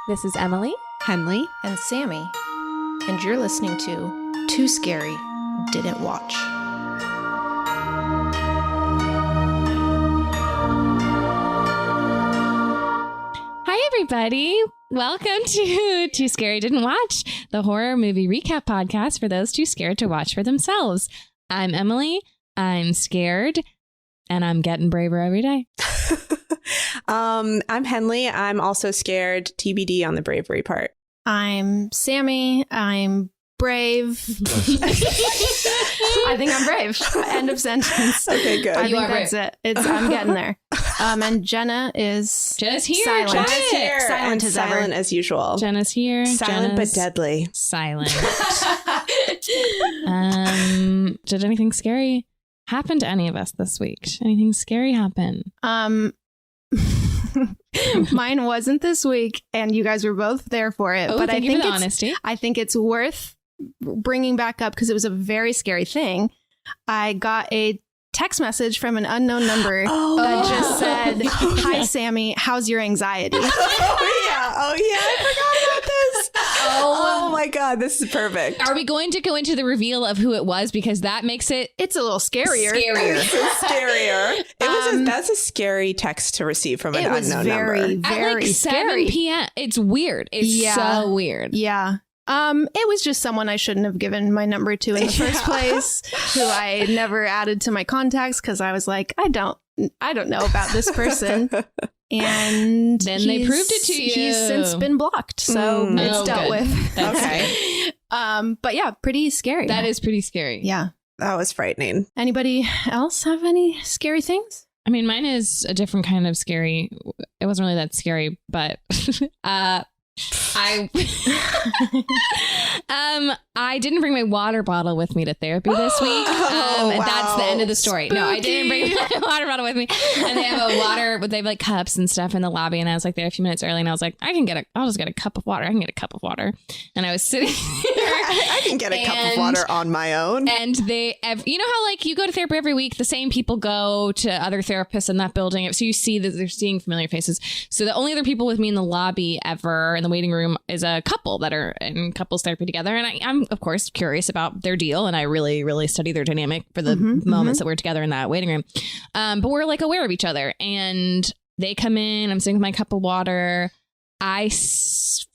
This is Emily, Henley, and Sammy, and you're listening to Too Scary Didn't Watch. Hi, everybody. Welcome to Too Scary Didn't Watch, the horror movie recap podcast for those too scared to watch for themselves. I'm Emily. I'm scared, and I'm getting braver every day. I'm Henley. I'm also scared. TBD on the bravery part. I'm Sammy. I'm brave. I think I'm brave. End of sentence. Okay, good. I think that's it. I'm getting there. And Jenna's here. silent. Jenna's here. Silent and as silent ever. as usual. Jenna's here. Silent Jenna's but deadly. silent. Did anything scary happen to any of us this week? Did anything scary happen? Mine wasn't this week, and you guys were both there for it. Oh, but thank you for the honesty. I think it's worth bringing back up because it was a very scary thing. I got a text message from an unknown number that just said, "Hi, Sammy, how's your anxiety?" Oh yeah, I forgot about this. Oh my god, this is perfect. Are we going to go into the reveal of who it was? Because that makes it It's a little scarier. It's scarier. That's a scary text to receive from an unknown number. Very, at very like 7 scary. p.m. It's weird. It's so weird. Yeah. It was just someone I shouldn't have given my number to in the first place, who I never added to my contacts because I was like, I don't know about this person. And then they proved it to you. He's since been blocked, so it's dealt with. Okay. But yeah, pretty scary. That is pretty scary. Yeah. That was frightening. Anybody else have any scary things? I mean, mine is a different kind of scary. It wasn't really that scary, but I didn't bring my water bottle with me to therapy this week. Wow. That's the end of the story. Spooky. No, I didn't bring my water bottle with me. And they have they have like cups and stuff in the lobby. And I was like there a few minutes early, and I was like, I'll just get a cup of water. I can get a cup of water. And I was sitting there. I can get a cup of water on my own. And you know how like you go to therapy every week, the same people go to other therapists in that building. So you see that they're seeing familiar faces. So the only other people with me in the lobby ever in the waiting room is a couple that are in couples therapy together. And I'm of course curious about their deal. And I really, really study their dynamic for the moments that we're together in that waiting room. But we're like aware of each other, and they come in, I'm sitting with my cup of water. I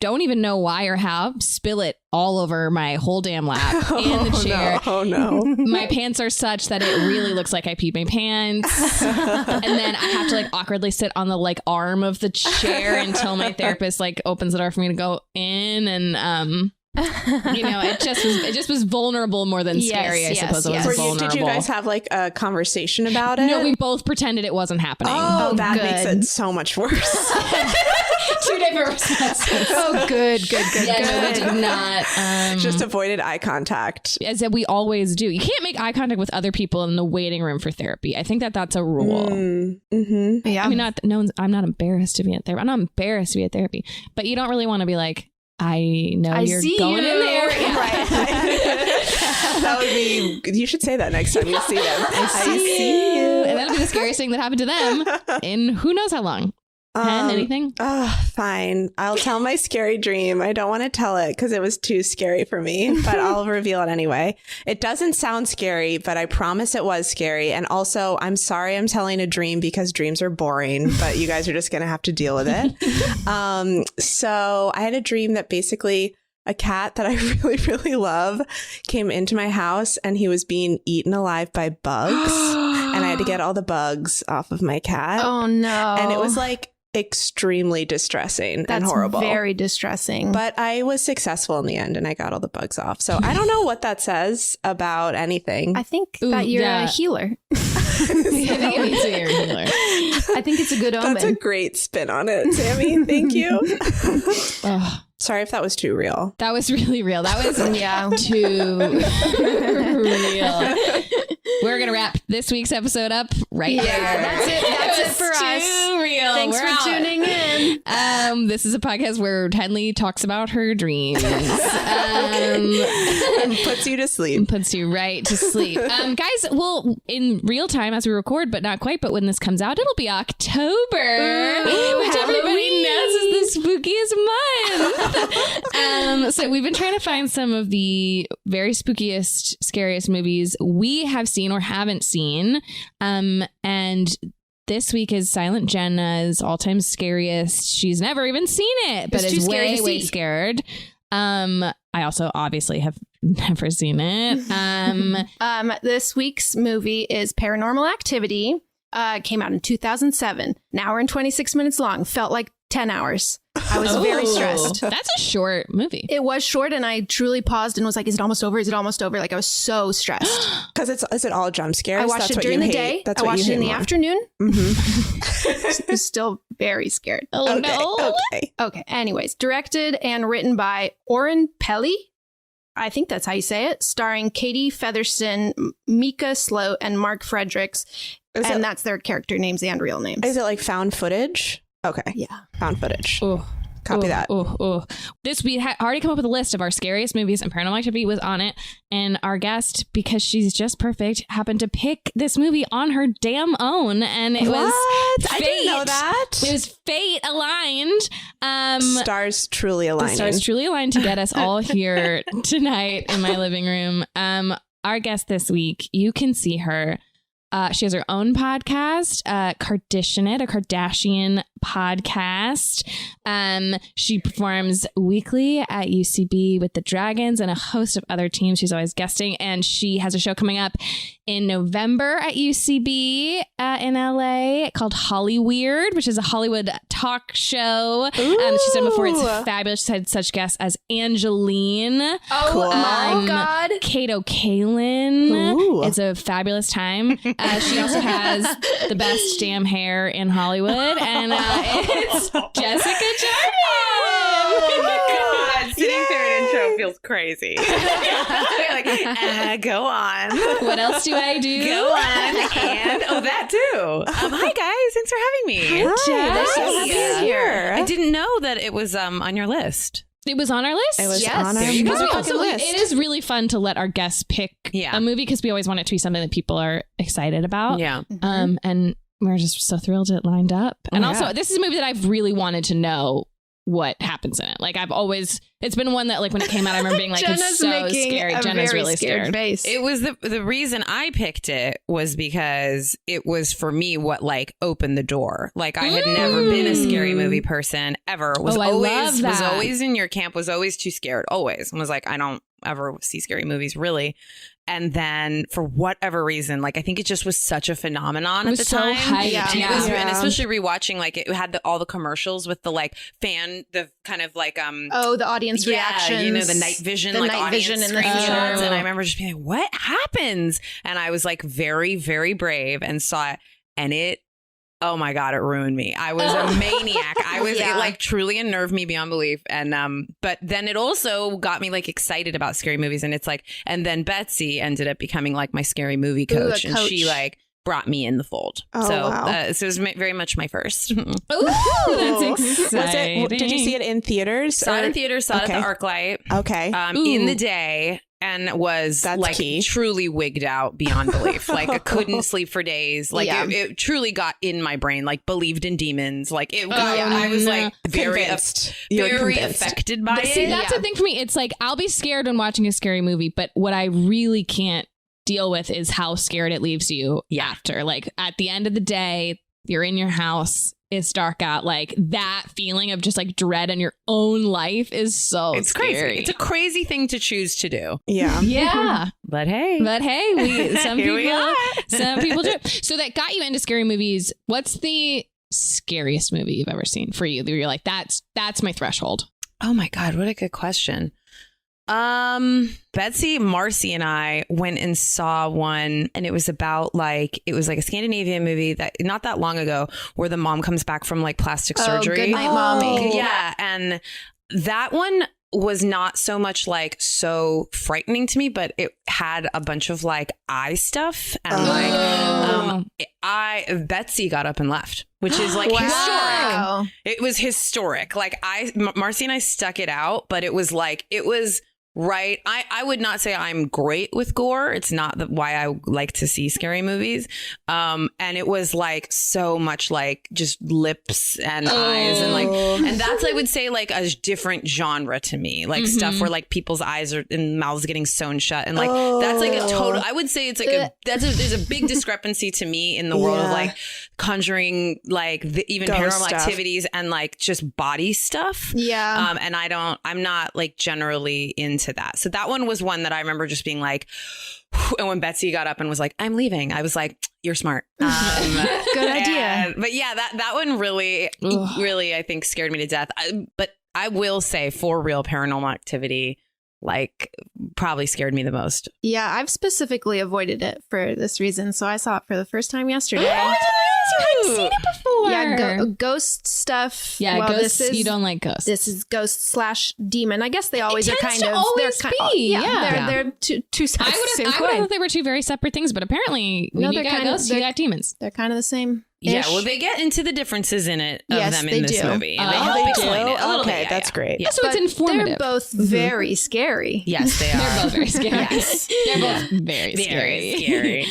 don't even know why or how, spill it all over my whole damn lap and the chair. Oh no. My pants are such that it really looks like I peed my pants. And then I have to like awkwardly sit on the like arm of the chair until my therapist like opens the door for me to go in. And it just was vulnerable more than scary. I suppose it was vulnerable. Did you guys have like a conversation about it? No, we both pretended it wasn't happening. Oh, that good. makes it so much worse. Two different responses. Oh, good. Yeah, no, we did not. Just avoided eye contact. As we always do. You can't make eye contact with other people in the waiting room for therapy. I think that's a rule. Yeah. I mean, I'm not embarrassed to be at therapy. I'm not embarrassed to be at therapy. But you don't really want to be like, I know you're going in there. Yeah. Right. That would be, you should say that next time you see them. I see you. And that'll be the scariest thing that happened to them in who knows how long. Anything? Oh, fine. I'll tell my scary dream. I don't want to tell it because it was too scary for me, but I'll reveal it anyway. It doesn't sound scary, but I promise it was scary. And also, I'm sorry I'm telling a dream because dreams are boring, but you guys are just going to have to deal with it. So I had a dream that basically a cat that I really, really love came into my house, and he was being eaten alive by bugs. And I had to get all the bugs off of my cat. Oh, no. And it was like extremely distressing and horrible. Very distressing. But I was successful in the end, and I got all the bugs off. So I don't know what that says about anything. I think that you're a healer. I think it means that you're a healer. I think it's a good omen. That's a great spin on it, Sammy. Thank you. Sorry if that was too real. That was really real. That was too real. We're going to wrap this week's episode up right there. That's it. That's it for us. Too real. Thanks for tuning in. This is a podcast where Henley talks about her dreams. And puts you to sleep. Puts you right to sleep. Guys, well, in real time as we record, but not quite. But when this comes out, it'll be October. Ooh, which everybody knows is the spookiest month. So we've been trying to find some of the very spookiest, scariest movies we have seen or haven't seen. And this week is Silent Jenna's all-time scariest. She's never even seen it, but is way scared. I also obviously have never seen it. This week's movie is Paranormal Activity. Came out in 2007. An hour and 26 minutes long. Felt like 10 hours. I was very stressed. That's a short movie. It was short, and I truly paused and was like, is it almost over? Is it almost over? Like, I was so stressed. Because is it all jump scares? I watched it during the day. I watched it in the afternoon. I was still very scared. Oh, no. Okay. Anyways, directed and written by Oren Peli. I think that's how you say it. Starring Katie Featherston, Mika Sloat, and Mark Fredericks. That's their character names and real names. Is it like found footage? Okay. Yeah. Found footage. Copy that. This we had already come up with a list of our scariest movies, and Paranormal Activity was on it. And our guest, because she's just perfect, happened to pick this movie on her damn own. And it was fate. I didn't know that. It was fate aligned. Stars truly aligned. The stars truly aligned to get us all here tonight in my living room. Our guest this week, you can see her. She has her own podcast, Kardashian, a Kardashian podcast. She performs weekly at UCB with the Dragons and a host of other teams. She's always guesting, and she has a show coming up in November at UCB in LA called Hollyweird, which is a Hollywood talk show. She's done before. It's fabulous. She's had such guests as Angeline. Oh, cool. My God. Kato Kalin. It's a fabulous time. She also has the best damn hair in Hollywood, and it's Jessica Jardine. Oh my God. Sitting through an intro feels crazy. Like, go on. What else do I do? Go on. And, that too. Hi, guys. Thanks for having me. Hi, Jess. So happy you're here. I didn't know that it was on your list. It was on our list. It was Yes. on our Because we motherfucking also, list. it is really fun to let our guests pick a movie, because we always want it to be something that people are excited about. Yeah. And we're just so thrilled it lined up. And also, this is a movie that I've really wanted to know what happens in it. Like, it's been one that, like, when it came out, I remember being like, it's so scary. Jenna's really scared. Face. It was the reason I picked it was because it was, for me, what like opened the door. Like, I had never been a scary movie person ever. Was always in your camp, was always too scared, always. And was like, I don't ever see scary movies, really. And then for whatever reason, like, I think it just was such a phenomenon at the time. Hyped. Yeah. And especially rewatching, like, it had all the commercials with the like the kind of like the audience reactions. You know, the night vision, the like night audience vision in the screenshots. theater. And I remember just being like, what happens? And I was like very, very brave and saw it, and it, oh my God, it ruined me. I was a maniac. It like truly unnerved me beyond belief. And but then it also got me like excited about scary movies. And it's like, and then Betsy ended up becoming like my scary movie coach, and she like brought me in the fold. So it was very much my first. Ooh, that's exciting. Did you see it in theaters? Saw it in theaters, saw it at the ArcLight. Okay. In the day. And was key. Truly wigged out beyond belief. Like, I couldn't sleep for days. Like, it truly got in my brain. Like, believed in demons. Like, it got, I was like very affected by it. See, that's the thing for me. It's like, I'll be scared when watching a scary movie, but what I really can't deal with is how scared it leaves you after. Like, at the end of the day, you're in your house. It's dark out. Like, that feeling of just like dread in your own life is so scary. Crazy. It's a crazy thing to choose to do. Yeah. But hey, some people do. So that got you into scary movies. What's the scariest movie you've ever seen for you? You're like, that's my threshold. Oh my God, what a good question. Betsy, Marcy, and I went and saw one, and it was about like, it was like a Scandinavian movie that not that long ago, where the mom comes back from like plastic surgery. Good Night, Mommy. Yeah. And that one was not so much like so frightening to me, but it had a bunch of like eye stuff, and Betsy got up and left, which is like historic. It was historic. Like Marcy and I stuck it out, but it was like, it was right? I would not say I'm great with gore. It's not why I like to see scary movies. And it was like so much like just lips and eyes and like, and that's, I would say, like a different genre to me, like stuff where like people's eyes are and mouths getting sewn shut. And like, that's like a total, I would say it's like there's a big discrepancy to me in the world of like Conjuring, like even Paranormal stuff. Activities and like just body stuff. Yeah. And I'm not like generally into that. So that one was one that I remember just being like, and when Betsy got up and was like, I'm leaving, I was like, you're smart. Good idea. But yeah, that one really, I think scared me to death. But I will say, for real, Paranormal Activity, like, probably scared me the most. Yeah, I've specifically avoided it for this reason. So I saw it for the first time yesterday. You hadn't seen it before. Yeah, ghost stuff. Yeah, well, ghosts. You don't like ghosts. This is ghost/demon. I guess they always are kind of. Always be. They're two sides. I would have thought they were two very separate things, but apparently, when you got ghosts, you got demons. They're kind of the same. Yeah, well, they get into the differences in it of yes, them in this movie. And they help explain it a little bit. Yeah, that's great. Yeah. So it's informative. They're both very scary. Yes, they are. They're both very scary. Yes. They're both very scary.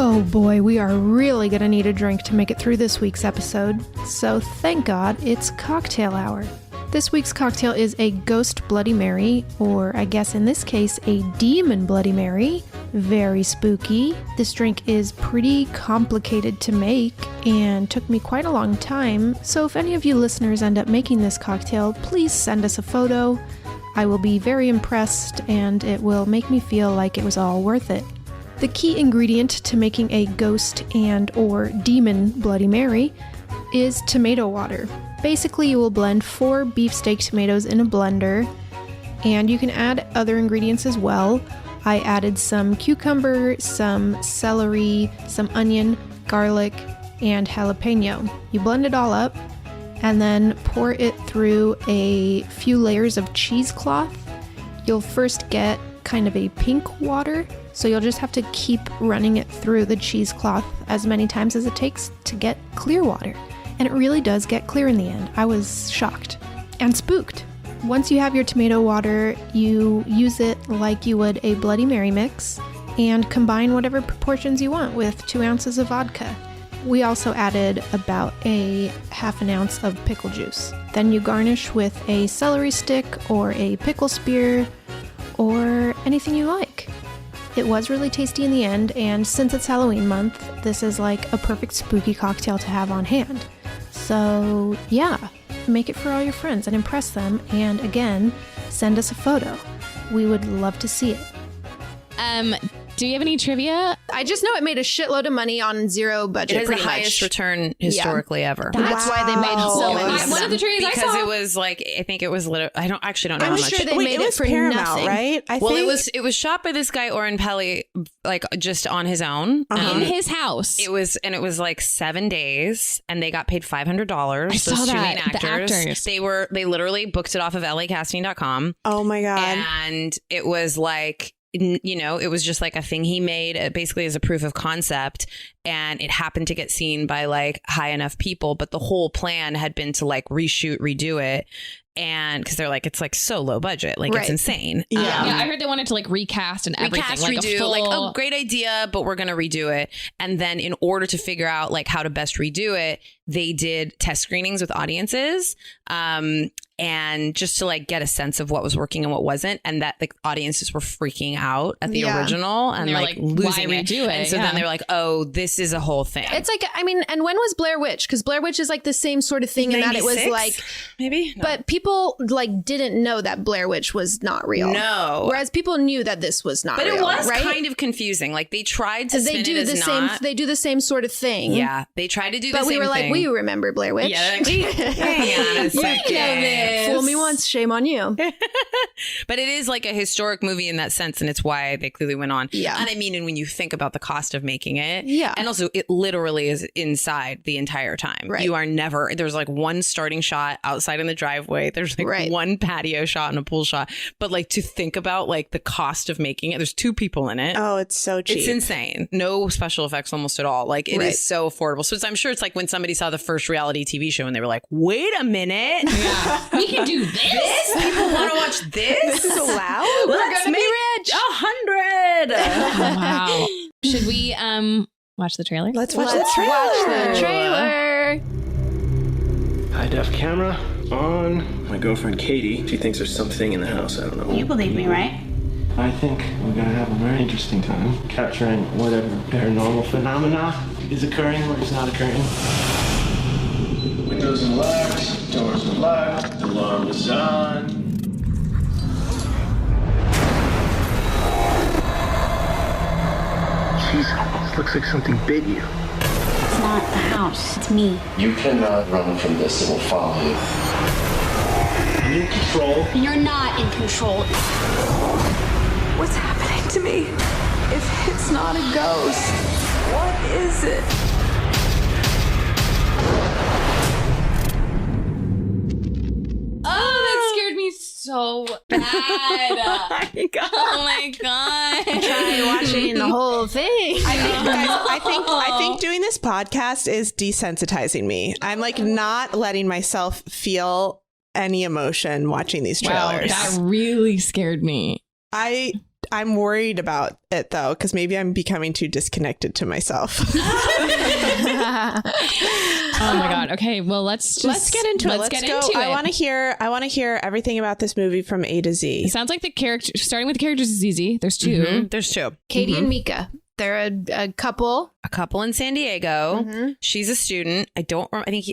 Oh boy, we are really going to need a drink to make it through this week's episode. So thank God it's cocktail hour. This week's cocktail is a ghost Bloody Mary, or I guess in this case, a demon Bloody Mary. Very spooky. This drink is pretty complicated to make and took me quite a long time. So if any of you listeners end up making this cocktail, please send us a photo. I will be very impressed and it will make me feel like it was all worth it. The key ingredient to making a ghost and or demon Bloody Mary is tomato water. Basically, you will blend 4 beefsteak tomatoes in a blender, and you can add other ingredients as well. I added some cucumber, some celery, some onion, garlic, and jalapeno. You blend it all up, and then pour it through a few layers of cheesecloth. You'll first get kind of a pink water, so you'll just have to keep running it through the cheesecloth as many times as it takes to get clear water. And it really does get clear in the end. I was shocked and spooked. Once you have your tomato water, you use it like you would a Bloody Mary mix and combine whatever proportions you want with 2 ounces of vodka. We also added about a half an ounce of pickle juice. Then you garnish with a celery stick or a pickle spear or anything you like. It was really tasty in the end, and since it's Halloween month, this is like a perfect spooky cocktail to have on hand. So yeah, make it for all your friends and impress them, and again, send us a photo. We would love to see it. Do you have any trivia? I just know it made a shitload of money on zero budget. It has the highest return historically ever. That's why they made so many. One of the trailers I because saw, it was like, I think it was literally, I don't know how I'm much. sure they made it for Paramount, nothing. right? Well, it was shot by this guy Oren Peli, like just on his own in his house. It was like 7 days, and they got paid $500. I saw those 2 that. main actors. The actors. They literally booked it off of LAcasting.com. Oh my God. And it was like, you know, it was just like a thing he made basically as a proof of concept, and it happened to get seen by like high enough people, but the whole plan had been to like redo it. And because they're like, it's like so low budget, like it's insane. Yeah. I heard they wanted to like recast and everything. Redo, like, oh, great idea, but we're going to redo it. And then in order to figure out like how to best redo it, they did test screenings with audiences. And just to like get a sense of what was working and what wasn't, and that the audiences were freaking out at the original and like losing it. And so then they're like, "Oh, this is a whole thing." It's like, I mean, and when was Blair Witch? Because Blair Witch is like the same sort of thing in that it was like maybe, but people like didn't know that Blair Witch was not real. No, whereas people knew that this was not. But real, it was right? kind of confusing. Like they tried to they spin do it as the same. not. They do the same sort of thing. Yeah, they tried to do the but same thing. But we were like, we remember Blair Witch. Yeah, like, hang on a second. Fool me once, shame on you. But it is like a historic movie in that sense, and it's why they clearly went on. Yeah. And I mean, and when you think about the cost of making it, yeah. And also it literally is inside the entire time. Right. You are never, there's like one starting shot outside in the driveway. There's like one patio shot and a pool shot. But like to think about like the cost of making it, there's 2 people in it. Oh, it's so cheap. It's insane. No special effects almost at all. Like it is so affordable. So I'm sure it's like when somebody saw the first reality TV show and they were like, wait a minute. We can do this. People want to watch this. This is allowed. Let's make rich 100. Wow. Should we watch the trailer? Let's watch the trailer. High def camera on. My girlfriend Katie, she thinks there's something in the house. I don't know. You believe me, right? I think we're gonna have a very interesting time capturing whatever paranormal phenomena is occurring or is not occurring. Windows are locked, doors are locked, alarm is on. Jeez, this looks like something bit you. It's not the house, it's me. You cannot run from this, it will follow you. I'm in control. You're not in control. What's happening to me? If it's not a ghost, what is it? Oh, that scared me so bad. Oh my god. Try watching the whole thing. I think doing this podcast is desensitizing me. I'm like not letting myself feel any emotion watching these trailers. Wow, that really scared me. I'm worried about it though, because maybe I'm becoming too disconnected to myself. Oh my god. Okay, well let's get into it. Let's get into it. I want to hear everything about this movie from A to Z. It sounds like the character, starting with the characters is easy. There's two. Mm-hmm. There's two. Katie and Mika. They're a couple. A couple in San Diego. Mm-hmm. She's a student. I don't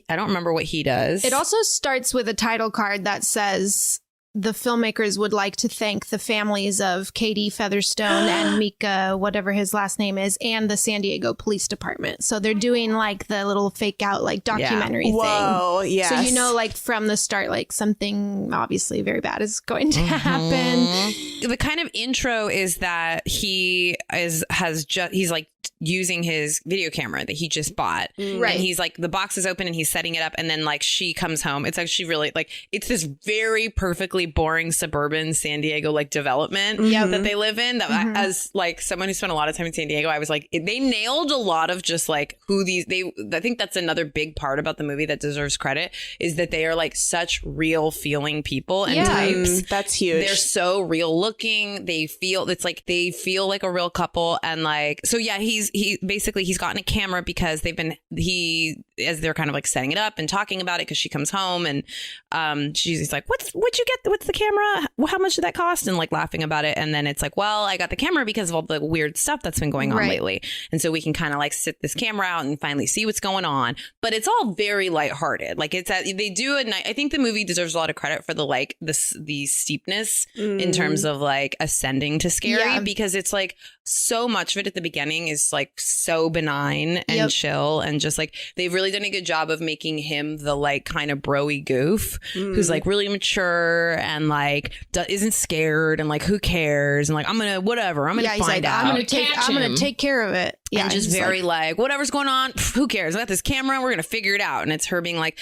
remember what he does. It also starts with a title card that says the filmmakers would like to thank the families of Katie Featherstone and Mika, whatever his last name is, and the San Diego Police Department. So they're doing like the little fake out like documentary thing. Whoa, yes. So you know, like from the start, like something obviously very bad is going to happen. The kind of intro is that he's like using his video camera that he just bought. Right. And he's like, the box is open and he's setting it up. And then like she comes home. It's actually really like, it's this very perfectly boring suburban San Diego like development that they live in. That as like someone who spent a lot of time in San Diego, I was like, they nailed a lot of just like I think that's another big part about the movie that deserves credit is that they are like such real feeling people and types. That's huge. They're so real looking. They feel like a real couple. And like, so yeah, he's gotten a camera because as they're kind of like setting it up and talking about it because she comes home and she's like, what'd you get? What's the camera? How much did that cost? And like laughing about it. And then it's like, well, I got the camera because of all the weird stuff that's been going on lately. And so we can kind of like sit this camera out and finally see what's going on. But it's all very lighthearted. Like I think the movie deserves a lot of credit for the steepness in terms of like ascending to scary because it's like so much of it at the beginning is like so benign and chill and just like they've really done a good job of making him the like kind of broy goof who's like really mature and like isn't scared and like who cares and like I'm gonna find out. I'm gonna take care of it. Yeah, and just very like whatever's going on, who cares? I got this camera, we're gonna figure it out. And it's her being like,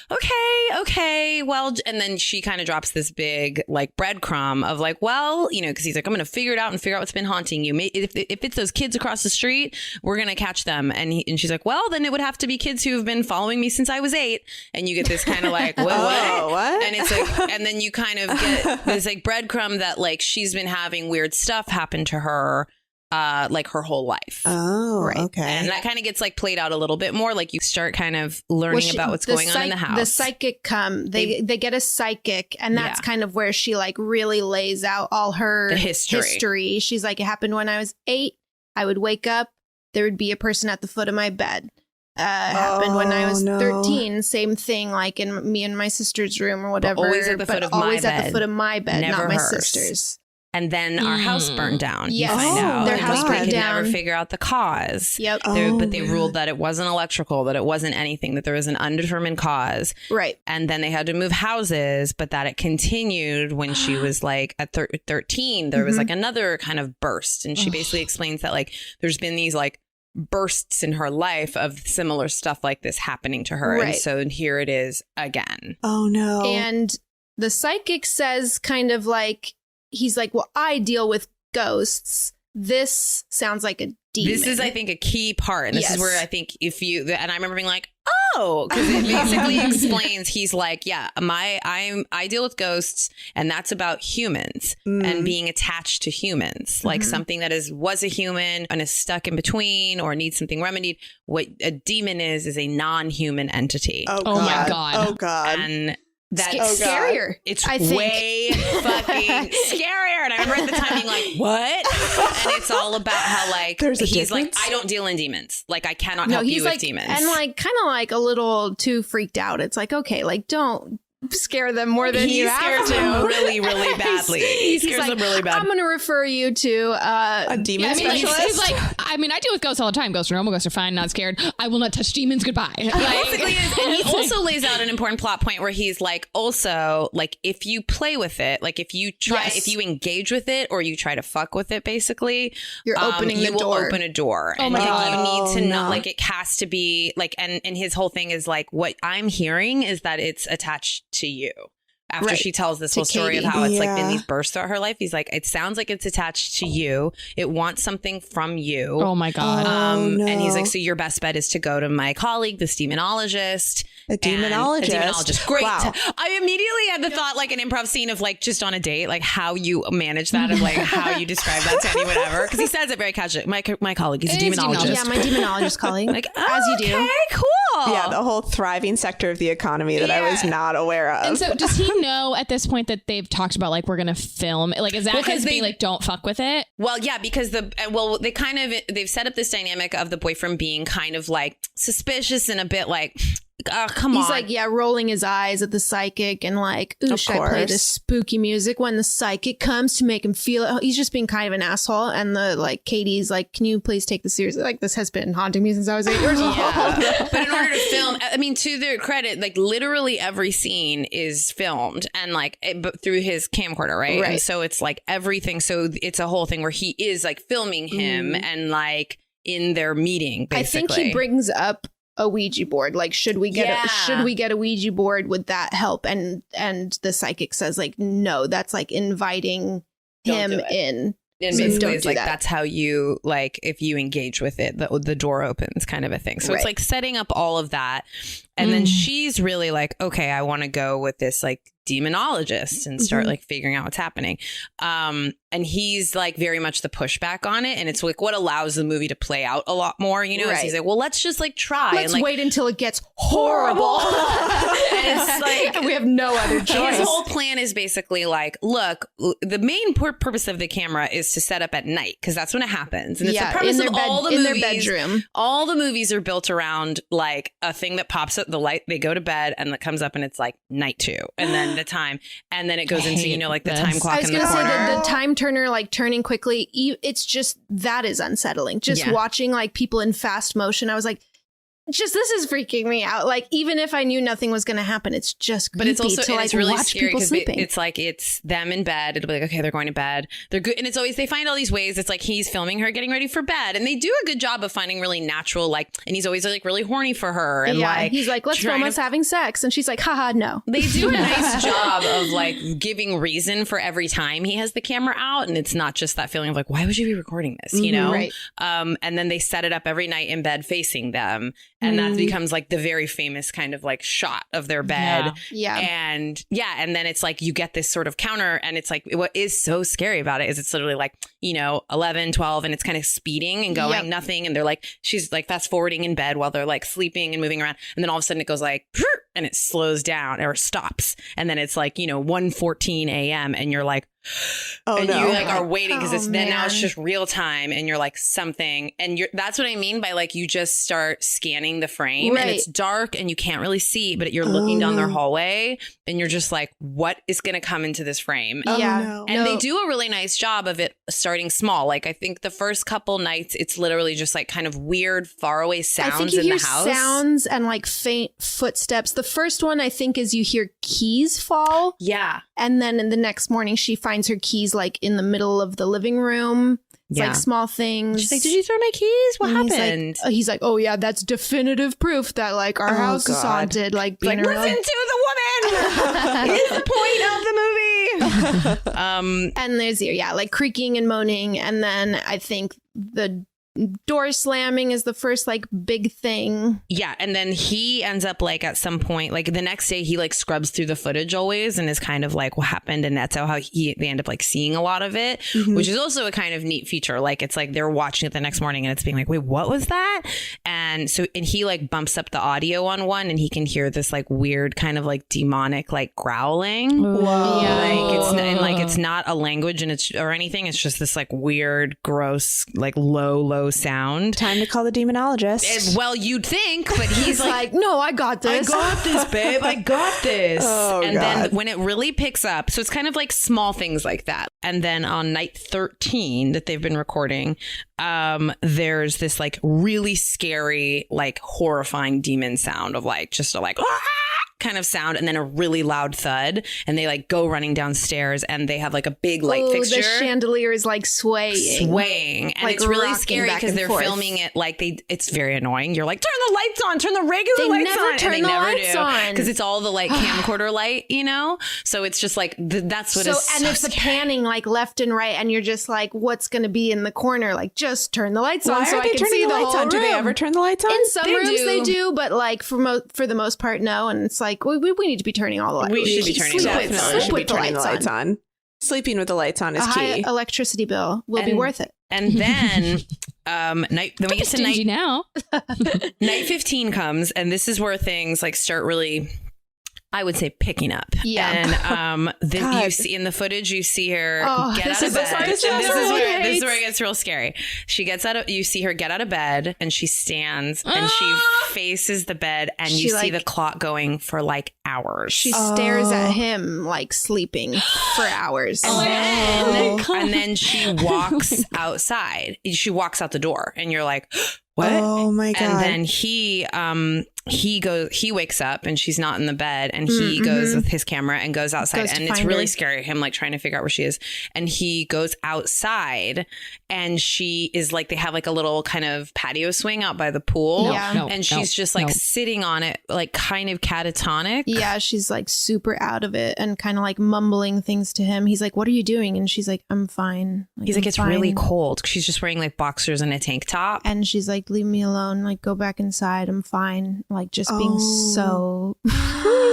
okay, well, and then she kind of drops this big like breadcrumb of like, well, you know, because he's like, I'm gonna figure it out and figure out what's been haunting you. If it's those kids across the street, we're gonna catch them. And she's like, well, then it would have to be kids who have been following me since I was 8. And you get this kind of like, what? And it's like, and then you kind of get this like breadcrumb that like she's been having weird stuff happen to her. Like her whole life. Oh, right. Okay. And that kind of gets like played out a little bit more. Like you start kind of learning about what's going on in the house. The psychic they get a psychic, and that's kind of where she like really lays out all her history. She's like, it happened when I was 8. I would wake up, there would be a person at the foot of my bed. Happened when I was 13. Same thing, like in me and my sister's room or whatever. But always at the foot of my bed. Never not my hers. Sister's. And then our house burned down. Yes. You find out. Their house burned could down. never figure out the cause. Yep. But they ruled that it wasn't electrical, that it wasn't anything, that there was an undetermined cause. Right. And then they had to move houses, but that it continued when she was like at 13. There was like another kind of burst. And she basically explains that like there's been these like bursts in her life of similar stuff like this happening to her. Right. And so here it is again. Oh, no. And the psychic says kind of like, he's like, well, I deal with ghosts. This sounds like a demon. This is, I think, a key part. And this is where I think and I remember being like, No, because it basically explains he's like, yeah, I deal with ghosts, and that's about humans and being attached to humans, like something that was a human and is stuck in between or needs something remedied. What a demon is a non-human entity. Oh my God. Oh God. And that's scarier. It's I think. way fucking scarier. And I remember at the time being like, what? And it's all about how like There's a he's difference? like, I don't deal in demons. Like I cannot help you with demons. And like kind of like a little too freaked out. It's like, okay, like don't scare them more than he you scares have to. them really, really badly. He scares them really bad. I'm going to refer you to A demon specialist? He's like, I mean, I deal with ghosts all the time. Ghosts are normal. Ghosts are fine. Not scared. I will not touch demons. Goodbye. Basically, and he also lays out an important plot point where he's like, also, like, if you play with it, like, if you try, if you engage with it or you try to fuck with it, basically, you're opening you the door. will open a door. Oh and my like, God. you need to No. know, like, it has to be like, and his whole thing is like, what I'm hearing is that it's attached to you. After she tells this whole story of how it's like been these bursts throughout her life, he's like, it sounds like it's attached to you. It wants something from you. Oh my God. And he's like, so your best bet is to go to my colleague, this demonologist. A demonologist. Great. Wow. I immediately had the thought, like an improv scene of like just on a date, like how you manage that and like how you describe that to anyone ever. Because he says it very casually. My colleague is a demonologist. Yeah, my demonologist colleague. Like, as you do. Okay, cool. Yeah, the whole thriving sector of the economy that I was not aware of. And so does he know at this point that they've talked about like we're gonna film it? Like is that because being like don't fuck with it? Well, yeah, because they've set up this dynamic of the boyfriend being kind of like suspicious and a bit like, come on. He's like, yeah, rolling his eyes at the psychic and like, ooh, Of should I play course. this spooky music when the psychic comes to make him feel it? He's just being kind of an asshole. And the like, Katie's like, can you please take this seriously? Like, this has been haunting me since I was 8 years old. But in order to film, I mean, to their credit, like literally every scene is filmed and like but through his camcorder, right? And so it's like everything. So it's a whole thing where he is like filming him and like in their meeting, basically. I think he brings up a Ouija board. Like, should we get a Ouija board? Would that help? And the psychic says like, no, that's like inviting him in. And So basically don't it's do like, that. that's how you, like, if you engage with it, the door opens kind of a thing. So it's like setting up all of that. And then she's really like, okay, I want to go with this like demonologist and start like figuring out what's happening. And he's like very much the pushback on it. And it's like what allows the movie to play out a lot more, you know, is he's like, well, let's just like try. Let's and like, wait until it gets horrible. and it's like, and we have no other choice. his whole plan is basically like, look, the main purpose of the camera is to set up at night because that's when it happens. And it's the premise of all the in movies. their bedroom. All the movies are built around like a thing that pops up, the light, they go to bed and it comes up and it's like night 2 and then the time. And then it goes into, you know, like the time clock I was in the going to say corner. that the time turner, like turning quickly, it's just, that is unsettling. Just watching like people in fast motion. I was like, this is freaking me out. Like, even if I knew nothing was going to happen, it's just creepy But it's also to like it's really watch scary people because sleeping. it's like it's them in bed. It'll be like, okay, they're going to bed. They're good. And it's always, they find all these ways. It's like he's filming her getting ready for bed. And they do a good job of finding really natural, like, and he's always like really horny for her. And like, he's like, let's film trying us having sex. And she's like, haha, no. They do a nice job of like giving reason for every time he has the camera out. And it's not just that feeling of like, why would you be recording this? You know? Right. And then they set it up every night in bed facing them. And that becomes like the very famous kind of like shot of their bed. Yeah. And then it's like you get this sort of counter. And it's like what is so scary about it is it's literally like, you know, 11, 12, and it's kind of speeding and going nothing. And they're like, she's like fast forwarding in bed while they're like sleeping and moving around. And then all of a sudden it goes like, and it slows down or stops. And then it's like, you know, 1:14 a.m. and you're like, and you like are waiting because it's then now it's just real time and you're like something and that's what I mean by like you just start scanning the frame and it's dark and you can't really see but you're looking down their hallway and you're just like what is going to come into this frame and they do a really nice job of it starting small. Like I think the first couple nights it's literally just like kind of weird faraway sounds I think you in hear the house. sounds and like faint footsteps. The first one I think is you hear keys fall. Yeah. And then in the next morning, she finds her keys like in the middle of the living room. It's like small things. She's like, did you throw my keys? What And happened? He's like, oh yeah, that's definitive proof that like our house is haunted. Like, being listen to the woman is the point of the movie. And there's like creaking and moaning. And then I think the door slamming is the first like big thing. Yeah, and then he ends up like at some point, like the next day, he like scrubs through the footage always and is kind of like what happened, and that's how they end up like seeing a lot of it, which is also a kind of neat feature. Like it's like they're watching it the next morning and it's being like, wait, what was that? And he like bumps up the audio on one, and he can hear this like weird kind of like demonic like growling. Whoa. Yeah. Like it's not a language and it's or anything. It's just this like weird, gross, like low sound. Time to call the demonologist. Well, you'd think, but he's like, no, I got this. I got this, babe. I got this. Oh, and God. then when it really picks up, so it's kind of like small things like that. And then on night 13 that they've been recording, there's this like really scary, like horrifying demon sound of like just a like kind of sound, and then a really loud thud, and they like go running downstairs, and they have like a big light fixture. The chandelier is like swaying, and like it's really rocking scary back because and they're forth. filming it like it's very annoying. You're like, turn the lights on, turn the regular They lights never on, turn and they the never lights do on. because it's all the like camcorder light, you know. So it's just like that's what so is and so it's the scary. panning like left and right, and you're just like, what's going to be in the corner? Like, just turn the lights on Why so are I they can turning see the the lights whole on? Do they room. ever turn the lights on? In some They rooms do. they do, but like for the most part, no. And it's like we need to be turning all the lights. We should be turning the lights on. Definitely should be With the turning the lights on. Sleeping with the lights on is A high key. electricity bill will be worth it. And then then we get to Stingy now. night 15 comes, and this is where things like start really, I would say, picking up. Yeah. And then you God. see in the footage, you see her get this out of is the bed. part And this that is everyone where hates. it gets real scary. She gets out of, you see her get out of bed, and she stands and she faces the bed, and She, you see like- the clock going for like hours. She stares at him like sleeping for hours. and then she walks outside. She walks out the door, and you're like, what? Oh my God. And then he wakes up, and she's not in the bed, and he goes with his camera and goes outside, Goes to and it's find really her. scary, him like trying to figure out where she is. And he goes outside, and she is like, they have like a little kind of patio swing out by the pool. Yeah. And she's just like sitting on it, like kind of catatonic. Yeah, she's like super out of it and kind of like mumbling things to him. He's like, "What are you doing?" And she's like, "I'm fine." He's like, "I'm it's really fine." cold. She's just wearing like boxers and a tank top. And she's like, "Leave me alone. Like, go back inside. I'm fine." Like, just being so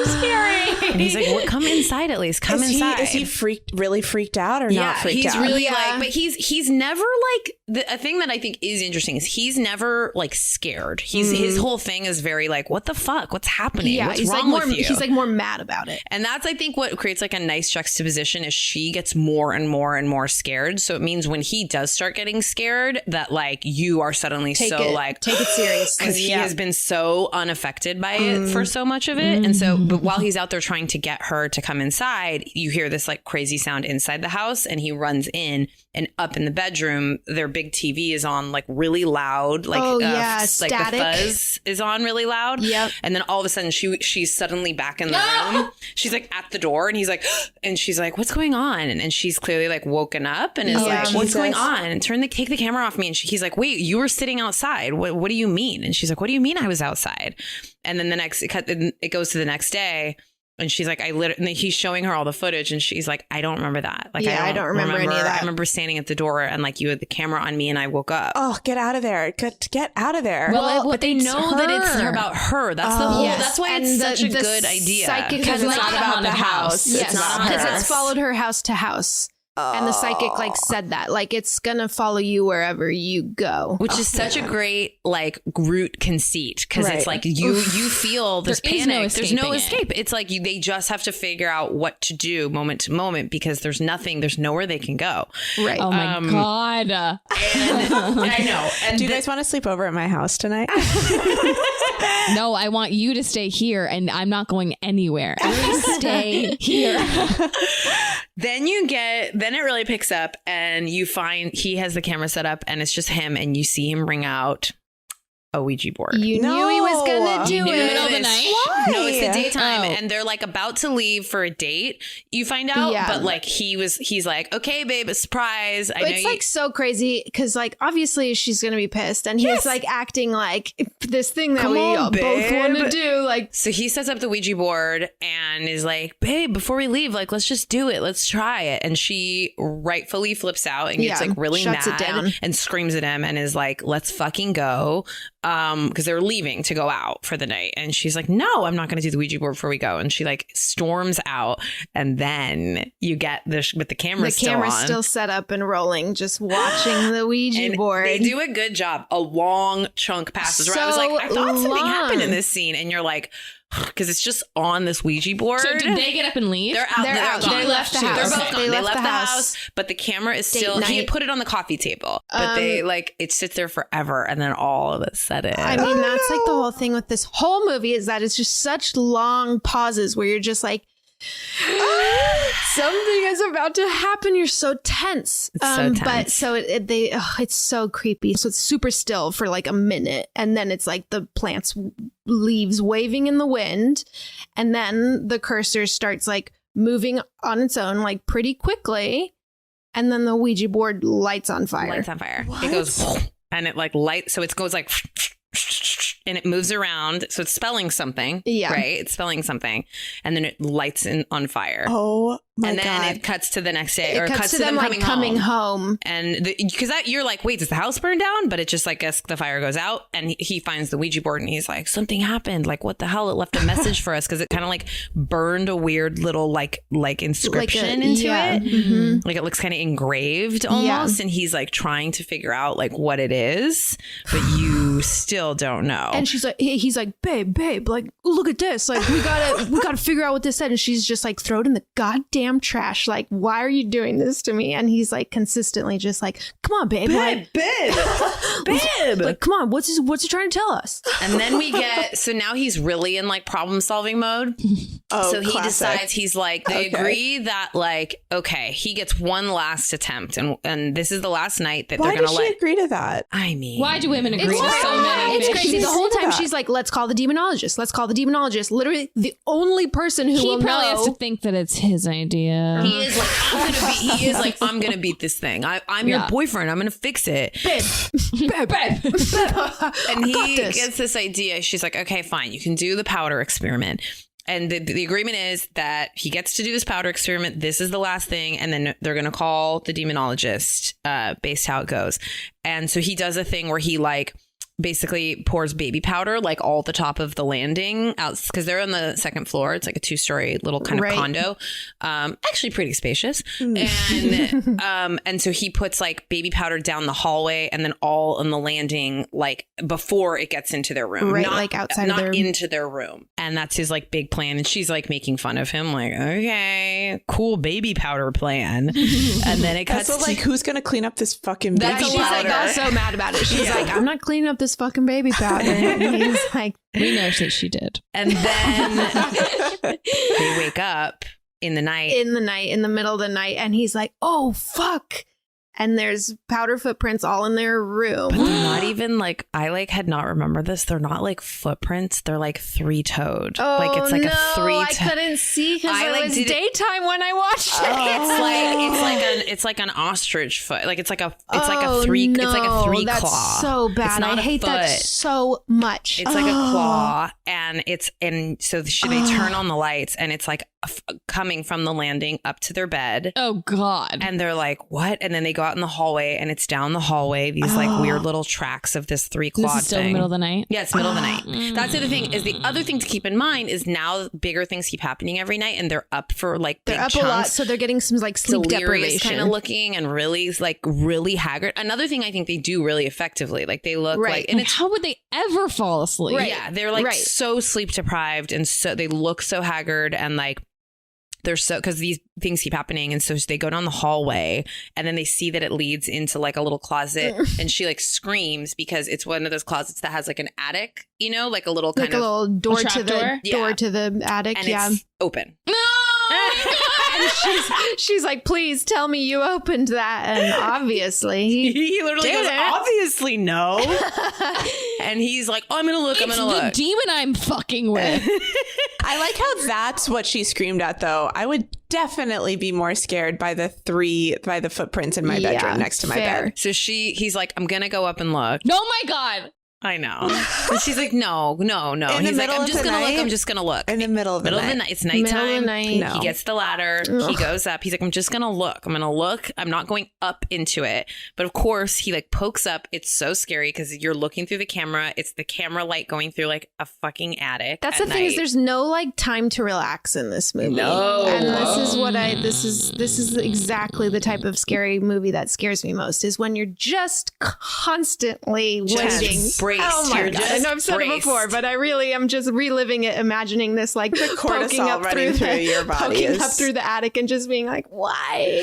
scary. And he's like, well, come inside at least. Come inside. Is he really freaked out or not freaked he's out? really Yeah. like, but he's never like, a thing that I think is interesting is he's never like scared. His whole thing is very like, what the fuck? What's happening? Yeah, What's he's wrong like more. with you? He's like more mad about it. And that's, I think, what creates like a nice juxtaposition is she gets more and more and more scared. So it means when he does start getting scared, that like you are suddenly Take so it seriously because he has been so unaffected by it for so much of it. And so, but while he's out there trying to get her to come inside, you hear this like crazy sound inside the house, and he runs in, and up in the bedroom, their big TV is on like really loud, like like the static. fuzz is on really loud. Yep. And then all of a sudden she's suddenly back in the room. She's like at the door, and he's like, and she's like, what's going on? And she's clearly like woken up and is like, what's going on? And take the camera off me. And he's like, wait, you were sitting outside. What do you mean? And she's like, what do you mean I was outside? And then it goes to the next day. And she's like, and he's showing her all the footage, and she's like, I don't remember that. Like, I don't remember any of that. I remember standing at the door, and like you had the camera on me, and I woke up. Oh, get out of there. Get out of there. Well, But they know that it's about her. That's the whole. Yes. That's why And it's the- such a the good idea. psychic Because has it's like not about the house. Yes, It's not because her. it's followed her house to house. And the psychic like said that, like, it's gonna follow you wherever you go. Which is such a great like root conceit, because it's like you feel this There is panic. no There's no escaping escape. It's like they just have to figure out what to do moment to moment, because there's nowhere they can go. Right. Oh my God. And I know. And Do you guys want to sleep over at my house tonight? No, I want you to stay here, and I'm not going anywhere. Everybody stay here. then it really picks up, and you find he has the camera set up, and it's just him, and you see him bring out a Ouija board. You knew he was gonna do In the middle of the it. night. Why? No, it's the day daytime, Oh. and they're like about to leave for a date. You find out, Yeah. but like he's like, okay, babe, a surprise. I know It's like so crazy because like obviously she's gonna be pissed, and he's like acting like this thing that Come we on, both want to babe. do. Like, So he sets up the Ouija board and is like, babe, before we leave, like, let's just do it. Let's try it. And she rightfully flips out and gets Yeah, like really shuts it mad down. and screams at him and is like, let's fucking go. Because they're leaving to go out for the night. And she's like, no, I'm not going to do the Ouija board before we go. And she like storms out. And then you get this with the camera still set up and rolling, just watching the Ouija and board. They do a good job. A long chunk passes where I was So like, I thought something happened in long. this scene. And you're like, because it's just on this Ouija board. So did they get up and leave? They're out. They're out. Gone. They left the They're house. both gone. They They left left the the house. house, but the camera is Date still. He night. had put it on the coffee table, but they like it sits there forever, and then all of a sudden, I mean, that's like the whole thing with this whole movie is that it's just such long pauses where you're just like, something is about to happen. You're so tense. It's so tense. But so it's so creepy. So it's super still for like a minute, and then it's like the plants leaves waving in the wind, and then the cursor starts like moving on its own like pretty quickly, and then the Ouija board lights on fire. lights on fire. It goes and it like light. So it goes like. And it moves around, so it's spelling something. Yeah. Right? It's spelling something. And then it lights on fire. Oh my and then God. it cuts to the next day, or It it cuts to them like coming home. And because that you're like, wait, does the house burn down? But it just like as the fire goes out, and he finds the Ouija board, and he's like, something happened. Like, what the hell? It left a message for us because it kind of like burned a weird little like inscription into it. Mhm. Like it looks kind of engraved almost, and he's like trying to figure out like what it is, but you still don't know. And she's like, he's like, babe, like, look at this. Like, we gotta figure out what this said. And she's just like, throw it in the goddamn trash. Like, why are you doing this to me? And he's like, consistently just like, come on, babe, like, babe. like, come on, what's he trying to tell us? And then we get, so now he's really in like problem solving mode. Oh, So he classic. decides he's like, they Okay. agree that like, okay, he gets one last attempt, and this is the last night that Why they're going does to she let. agree to that? I mean, Why do women agree to It's so many It's things? crazy. The whole She's time that. she's like, let's call the demonologist. Let's call the demonologist. Literally the only person who He will probably know. has to think that it's his idea. He is like, I'm gonna beat this thing. I'm your Yeah. boyfriend. I'm gonna fix it. babe. And I got he this. gets this idea. She's like, okay, fine, you can do the powder experiment. And the agreement is that he gets to do this powder experiment. This is the last thing. And then they're going to call the demonologist based how it goes. And so he does a thing where he like basically pours baby powder like all the top of the landing out because they're on the second floor. It's like a 2-story little kind of Right. condo, actually pretty spacious. And so he puts like baby powder down the hallway and then all on the landing, like before it gets into their room, Right, not, like outside of not their- into their room. And that's his like big plan. And she's like making fun of him, like, okay, cool baby powder plan. And then it cuts So like, to, who's gonna clean up this fucking That baby she's like powder? all so mad about it. She's like, I'm not cleaning up this fucking baby powder. And he's like, We know that she did. and then they wake up in the night. in the middle of the night, and he's like, oh fuck. And there's powder footprints all in their room. But they're not even like, I like had not remembered this. They're not like footprints. They're like 3-toed. Oh, like it's like no, a 3-toed. I couldn't see because I, it like, was did it- daytime when I watched it. It's like an ostrich foot. Like it's like a Oh, three no, it's like a 3 that's claw. so bad. It's not I a hate that foot. so much. It's like a claw, and so they turn on the lights, and it's like coming from the landing up to their bed. Oh God. And they're like, what? And then they go out in the hallway, and it's down the hallway, these like weird little tracks of this 3-clawed This is still thing. the middle of the night. Yeah, it's middle of the night. That's the other thing. Is the other thing to keep in mind is now bigger things keep happening every night, and they're up for like big They're up chunks. a lot, so they're getting some like sleep Delirious deprivation. kind of looking, and really haggard. Another thing I think they do really effectively, like they look Right. like, and And it's how would they ever fall asleep? Right. yeah, they're like Right. so sleep deprived, and so they look so haggard, and like they're so, because these things keep happening, and so they go down the hallway, and then they see that it leads into like a little closet, and she like screams because it's one of those closets that has like an attic, you know, like a little kind like a of, little door trap to the door? door Yeah. to the attic. and Yeah. it's open. No. And she's like, please tell me you opened that. And obviously he literally goes, didn't. obviously no. And he's like, oh, I'm gonna look. I'm It's gonna the look. demon I'm fucking with. I like how that's what she screamed at, though. I would definitely be more scared by the footprints in my bedroom next to my bed. So he's like, I'm gonna go up and look. Oh my God. I know. And she's like, no. In the He's like, middle I'm of just the gonna look. night? I'm just gonna look. In the middle of the night. It's Middle of nighttime. the night. No. He gets the ladder. He goes up. He's like, I'm just gonna look. I'm gonna look. I'm not going up into it. But of course, he like pokes up. It's so scary because you're looking through the camera. It's the camera light going through like a fucking attic. That's at the thing is night. there's no like time to relax in this movie. No. And this is exactly the type of scary movie that scares me most is when you're just constantly waiting. braced. Oh my You're God. just I know I've said it braced. before, but I really am just reliving it, imagining this like poking cortisol up running through your body poking is- up through the attic and just being like, why?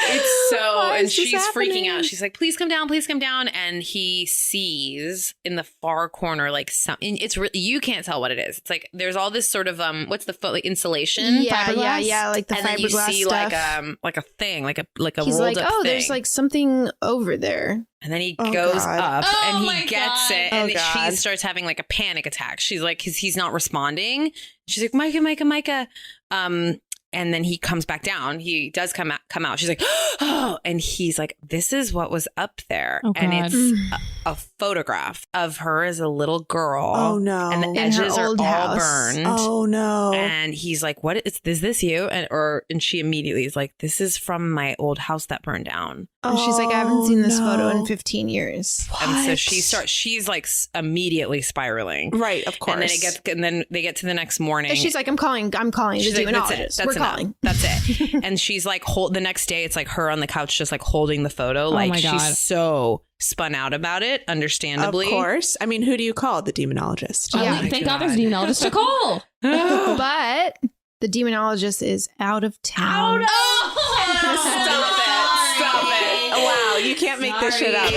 It's so, Why and is this she's freaking happening? out. She's like, please come down, please come down. And he sees in the far corner, like something, it's really, you can't tell what it is. It's like, there's all this sort of, what's the foot, like insulation? Yeah, like the and then you fiberglass see stuff. like a thing, like a He's rolled like, up oh, thing. there's like something over there. And then he Oh, goes God. up Oh, and my he gets God. it. And Oh, God. she starts having like a panic attack. She's like, because he's not responding. She's like, Micah. And then he comes back down. He does come out. She's like, oh, and he's like, this is what was up there. Oh, and God. it's a photograph of her as a little girl. Oh, no. And the In her edges are old all house. burned. Oh, no. And he's like, what is this you? And she immediately is like, this is from my old house that burned down. And she's like, I haven't seen this photo in no. 15 years. And so What? she's like immediately spiraling. Right, of course. And then they get to the next morning. And she's like, I'm calling the She's like, demonologist. We're enough. calling. That's it. And she's like, the next day, it's like her on the couch, just like holding the photo. Like my God. she's so spun out about it, understandably. Of course. I mean, who do you call? The demonologist. Yeah. Thank God there's a demonologist to call. But the demonologist is out of town. Stop it. Wow, you can't make this shit up.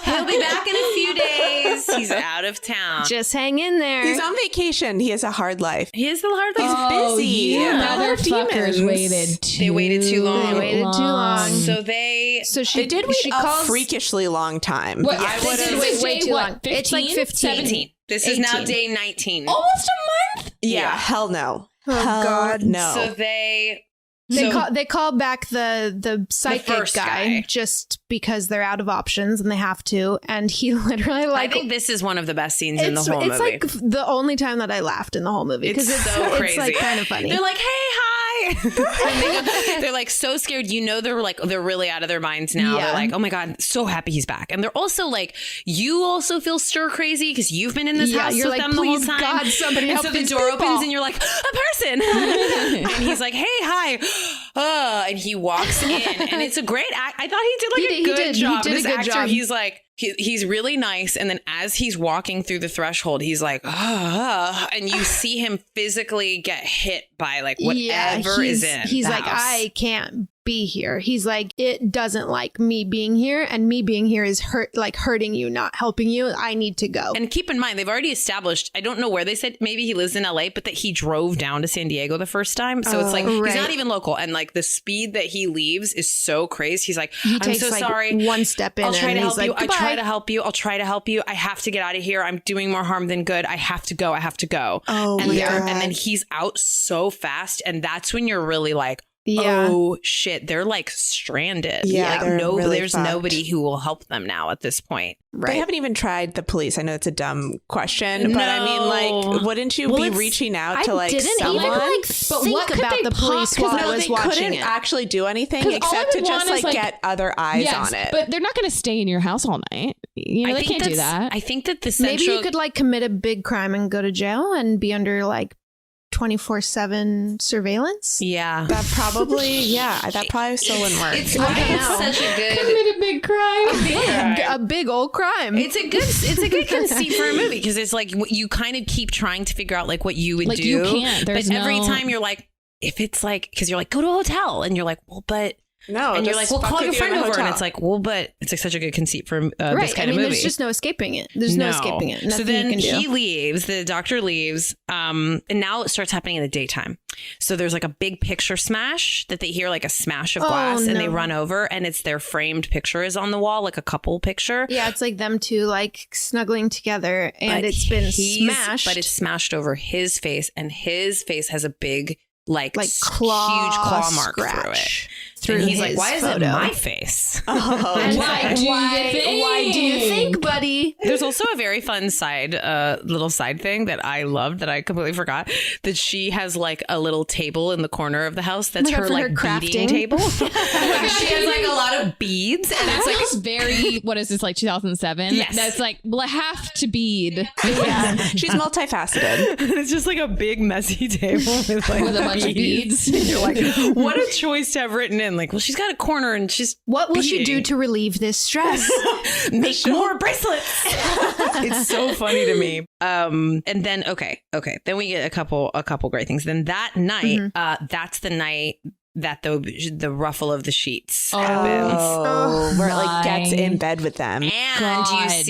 He'll be back in a few days. He's out of town. Just hang in there. He's on vacation. He has a hard life. He is the hard life. Oh, busy. you Yeah. motherfuckers Demons. waited They waited too long. They waited too long. So they So she They did wait she a calls freakishly long time. What, I they would've- did wait way too what, long. It's like 15. 18. This is now 18. day 19. Almost a month? Yeah, hell no. Oh, Hell God. no. So they They call back the psychic first guy. just because they're out of options and they have to. And he literally I think this is one of the best scenes in the it's whole movie. like the only time that I laughed in the whole movie because It's it's so crazy. like kind of funny. They're like, hey, hi. And they're like so scared. You know, they're really out of their minds now. Yeah. They're like, oh my God, so happy he's back. And they're also like, you also feel stir crazy because you've been in this Yeah, house you're with like, them the whole "Please, time. God, somebody and help so the these door people." opens and you're like, a person. And he's like, hey, hi. And he walks in and it's a great act. I thought he did like a good job. He did a This good actor, job. he's like, he's really nice. And then as he's walking through the threshold, he's like, and you see him physically get hit by like whatever is in He's the like, house. I can't be here. He's like, it doesn't like me being here, and me being here is hurting you, not helping you. I need to go. And keep in mind, they've already established, I don't know where they said maybe he lives in LA, but that he drove down to San Diego the first time. So it's like, right. he's not even local. And like the speed that he leaves is so crazy. He's like, he I'm takes so like sorry. one step in I'll try and to he's help you. like, I try "Goodbye." to help you. I'll try to help you. I have to get out of here. I'm doing more harm than good. I have to go. Oh, and my they're- God. and then he's out so fast. And that's when you're really like, Yeah. oh shit, they're like stranded. Yeah, like they're really there's fucked. nobody who will help them now at this point. They haven't even tried the police. I know it's a dumb question, but I mean, like, wouldn't you be reaching out to like didn't someone? even like But think what could about they the police possibly- while I no, was they watching couldn't it. actually do anything 'Cause all except I to would just want is, like like- get other eyes Yes, on it. but they're not going to stay in your house all night. You know, they can't do that. I think that the central... Maybe you could like commit a big crime and go to jail and be under like 24/7 surveillance. Yeah. that probably, that probably still wouldn't work. It's I don't know. such a good... Committed big crime. A big old crime. It's a good conceit for a movie because it's like you kind of keep trying to figure out like what you would Like, do. you can't. But There's every no- time you're like, if it's like, because you're like, go to a hotel and you're like, well, but No, and you're just like, well, fuck call with your you in friend the over. And hotel. it's like, well, but it's like such a good conceit for Right. this kind of movie. There's just no escaping it. There's no escaping it. So Nothing then you can he do. leaves, the doctor leaves, and now it starts happening in the daytime. So there's like a big picture smash that they hear, like a smash of glass, and they run over, and it's their framed picture is on the wall, like a couple picture. Yeah, it's like them two like snuggling together, and But it's been he's- smashed. But it's smashed over his face, and his face has a big, like claw huge claw mark through it. scratch through And he's like, his why is it photo. my face? And Why do you think? Why do you think, buddy? There's also a very fun little side thing that I loved that I completely forgot, that she has like a little table in the corner of the house that's Oh my God, her for like her beading crafting. table. Like, she has like a lot of beads, and it's like It's very, what is this, like 2007? Yes. That's like, well, I have to bead Yeah, she's multifaceted. it's just like a big messy table with like with a bunch of beads. You're like, what a choice to have written in. Like, well, she's got a corner and she's What will she do beading. to relieve this stress? Make more bracelets. It's so funny to me. And then okay. Then we get a couple great things. Then that night, that's the night that the ruffle of the sheets happens. Oh, where it like gets my in bed with them. And God.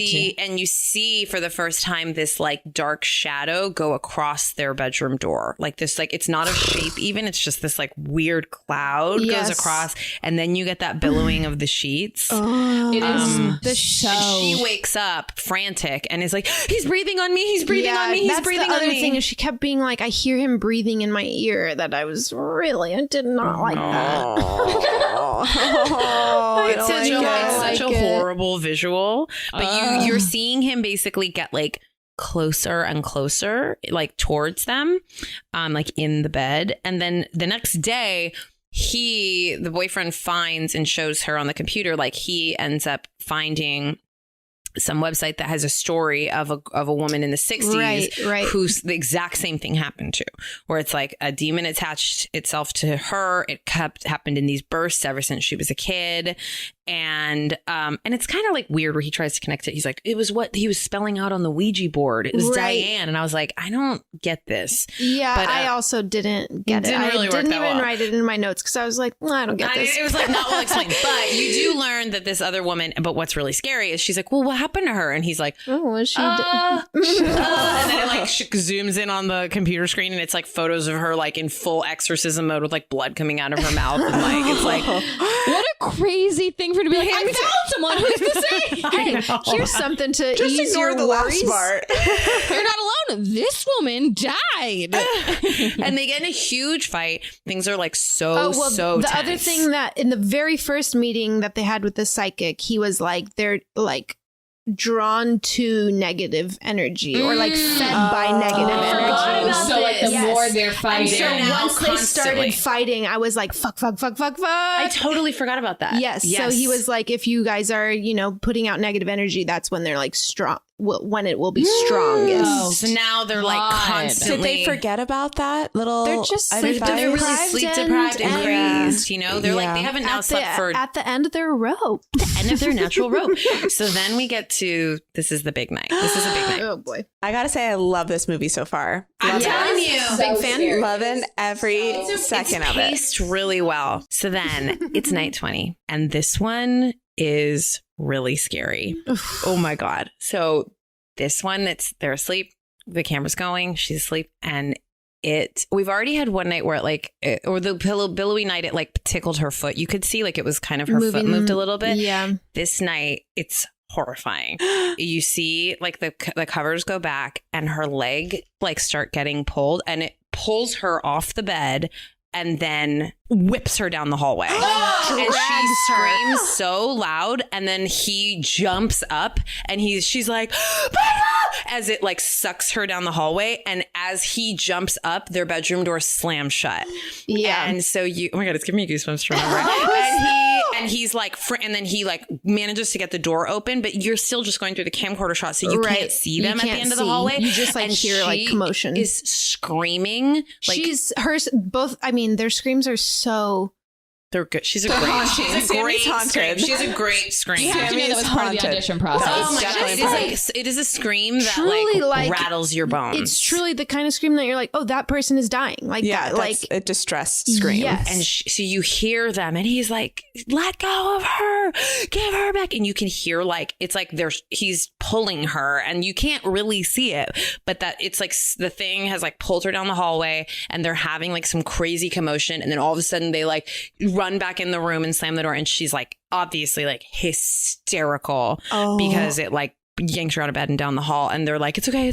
you see for the first time this like dark shadow go across their bedroom door. Like this, like it's not a shape even. It's just this like weird cloud Yes. goes across, and then you get that billowing of the sheets. It is And so. she wakes up frantic and is like, he's breathing on me. He's breathing on me. He's that's breathing the on other me. thing is she kept being like, I hear him breathing in my ear. That I did not like that. Oh, It's such, like such a it. horrible visual, but you're seeing him basically get like closer and closer, like towards them, like in the bed. And then the next day, the boyfriend finds and shows her on the computer, like he ends up finding some website that has a story of a woman in the 60s Right. who's the exact same thing happened to, where it's like a demon attached itself to her. It happened in these bursts ever since she was a kid. And it's kind of like weird where he tries to connect it. He's like, it was what he was spelling out on the Ouija board. It was Right. Diane. And I was like, I don't get this. Yeah, But, I also didn't get it. didn't really I work didn't that even well. write it in my notes because I was like, I don't get this. It was like not well explained. But you do learn that this other woman, but what's really scary is she's like, well, what happened to her? And he's like, Oh, was she? and then it like zooms in on the computer screen and it's like photos of her like in full exorcism mode with like blood coming out of her mouth, and like it's like What a crazy thing for her to be like, I found someone who's the same. Hey, here's something to Just ease ignore your the worries. last part. You're not alone. This woman died. and they get in a huge fight. Things are like so The tense. other thing that in the very first meeting that they had with the psychic, he was like, they're like drawn to negative energy or like fed by negative energy. So like the more they're And fighting, so They're now once they constantly- started fighting, I was like, fuck. I totally forgot about that. Yes. So he was like, if you guys are, putting out negative energy, that's when they're like strong, when it will be strongest. So now they're like God. constantly. Did they forget about that little? They're just advice? They're really Deprived sleep deprived and and- crazed. They're like they haven't now slept for At the end of their rope. the end of their natural rope. So then we get to this is the big night. This is a big night. Oh boy. I gotta say, I love this movie so far. I'm telling you, Big fan. Loving every second of it. paced really well. So then it's night 20, and this one is really scary. Oh my god! So this one, they're asleep. The camera's going. She's asleep, and we've already had one night where or the billowy night, it like tickled her foot. You could see like it was kind of her foot moved a little bit. Yeah. This night, it's horrifying. You see like the covers go back and her leg like start getting pulled, and it pulls her off the bed and then whips her down the hallway. And she screams so loud, and then he jumps up and she's like, Becca! As it like sucks her down the hallway, and as he jumps up, their bedroom door slams shut. Yeah. And so oh my god, it's giving me goosebumps to remember. And he's like, and then he like manages to get the door open, but you're still just going through the camcorder shot, so you can't see them at the end of the hallway. You just like And hear like she commotion. is screaming. Like She's hers both. I mean, their screams are so They're good. She's a great scream. She's a great scream. You have to know that was part of the audition process. Oh my god! It is a scream that Truly, like rattles your bones. It's truly the kind of scream that you're like, oh, that person is dying. Like Yeah, that, like a distress scream. Yes. And so you hear them, and he's like, "Let go of her, give her back." And you can hear like it's like he's pulling her, and you can't really see it, but that it's like the thing has like pulled her down the hallway, and they're having like some crazy commotion, and then all of a sudden they like run back in the room and slam the door, and she's like obviously like hysterical because it like yanked her out of bed and down the hall, and they're like, it's okay.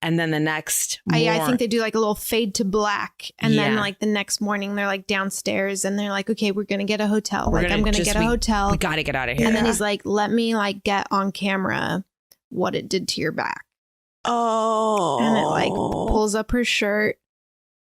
And then the next I think they do like a little fade to black, and then like the next morning they're like downstairs, and they're like, okay, we're gonna get a hotel. I'm gonna get a hotel. We gotta get out of here. And then he's like, let me like get on camera what it did to your back. Oh. And it like pulls up her shirt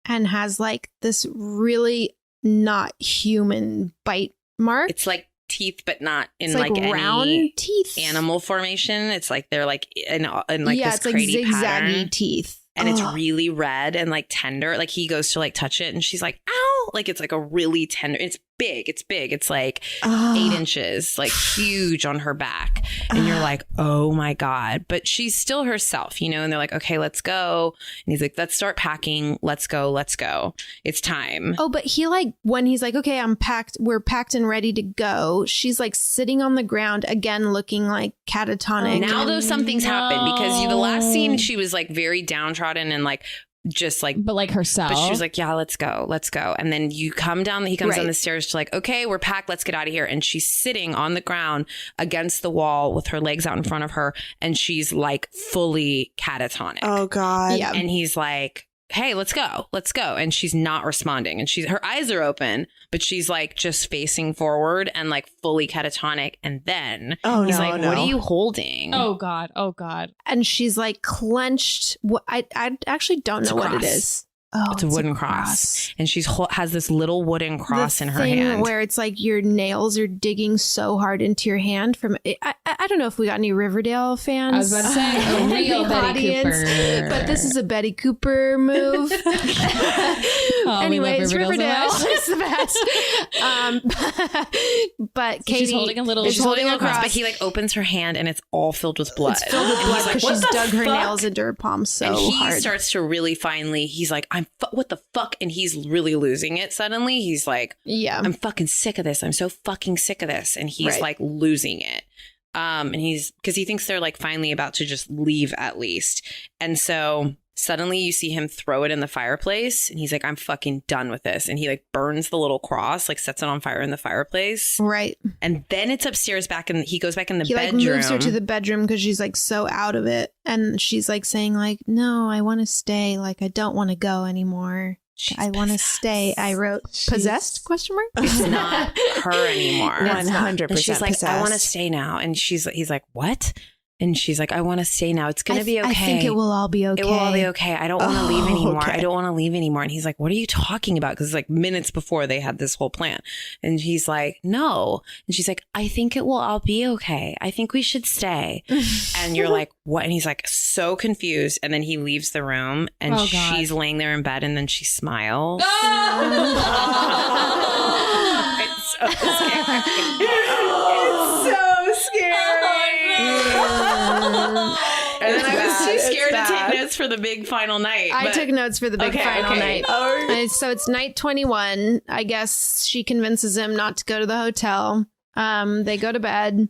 and has like this really not human bite mark. It's like teeth, but not in it's like round any teeth, animal formation. It's like they're like in like this it's like crazy zigzaggy pattern. teeth, and it's really red and like tender. Like he goes to like touch it, and she's like, "Ow!" Like it's like a really tender. It's big. It's like 8 inches, like huge on her back, and you're like, "Oh my god!" But she's still herself, you know. And they're like, "Okay, let's go." And he's like, "Let's start packing. Let's go. It's time." Oh, but he like when he's like, "Okay, I'm packed. We're packed and ready to go." She's like sitting on the ground again, looking like catatonic. Now though, something's happened because the last scene she was like very downtrodden and like just like, but like herself. But she was like, yeah, let's go. And then he comes down the stairs to like, okay, we're packed, let's get out of here. And she's sitting on the ground against the wall with her legs out in front of her, and she's like fully catatonic. Oh god. Yeah. And he's like, hey, let's go. And she's not responding, and her eyes are open, but she's like just facing forward and like fully catatonic. And then he's like, what are you holding? Oh god. And she's like clenched. I actually don't know what it is. Oh, it's a wooden cross. And she has this little wooden cross in her hand. Where it's like your nails are digging so hard into your hand. I don't know if we got any Riverdale fans. I was about to say, a real Betty Cooper. But this is a Betty Cooper move. Anyways, Riverdale is the best. But Katie she's holding a little cross, but he like opens her hand, and it's all filled with blood. It's filled with blood because she's dug her nails into her palms so hard. And he starts to really finally, he's like, what the fuck? And he's really losing it suddenly. He's like, I'm fucking sick of this. I'm so fucking sick of this. And he's like losing it. And because he thinks they're like finally about to just leave at least. And so suddenly you see him throw it in the fireplace, and he's like, I'm fucking done with this. And he like burns the little cross, like sets it on fire in the fireplace. Right. And then it's upstairs he goes back in the bedroom. He like moves her to the bedroom because she's like so out of it. And she's like saying like, no, I want to stay. Like, I don't want to go anymore. I want to stay. I wrote possessed ? It's not her anymore. 100%. And she's like, possessed. I want to stay now. And he's like, what? And she's like, I want to stay now. It's going to be okay. I think it will all be okay. It will all be okay. I don't want to leave anymore. Okay. I don't want to leave anymore. And he's like, what are you talking about? Because it's like minutes before they had this whole plan. And he's like, no. And she's like, I think it will all be okay. I think we should stay. And you're like, what? And he's like so confused. And then he leaves the room, and she's laying there in bed, and then she smiles. It's so scary. It's so scary. And then I was too scared to take notes for the big final night. I took notes for the big final night. So it's night 21. I guess she convinces him not to go to the hotel. They go to bed.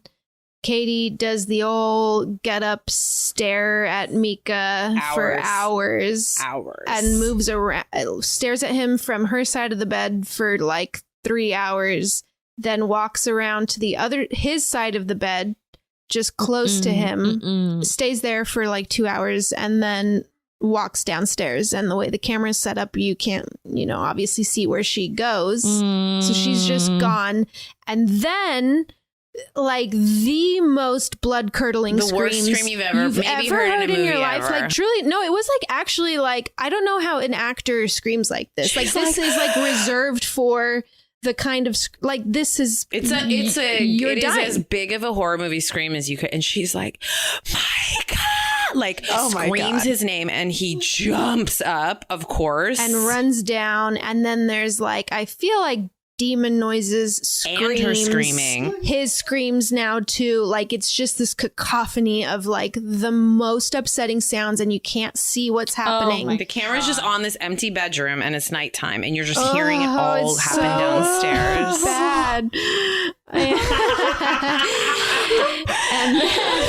Katie does the old get up, stare at Mika for hours. And moves around, stares at him from her side of the bed for like 3 hours. Then walks around to his side of the bed, just close to him, stays there for like 2 hours, and then walks downstairs. And the way the camera's set up, you can't, obviously see where she goes. So she's just gone. And then like the most blood curdling the worst scream you've ever heard in your life. Like truly, no, it was like actually like, I don't know how an actor screams like this. Like this is like reserved for the kind of like this is it is as big of a horror movie scream as you could. And she's like, my God, like screams his name, and he jumps up, of course, and runs down. And then there's like, I feel like demon noises, screams, and her screaming. his screams now too. Like it's just this cacophony of like the most upsetting sounds, and you can't see what's happening. my The camera's just on this empty bedroom, and it's nighttime, and you're just Oh, hearing it all it's happen so downstairs. bad. And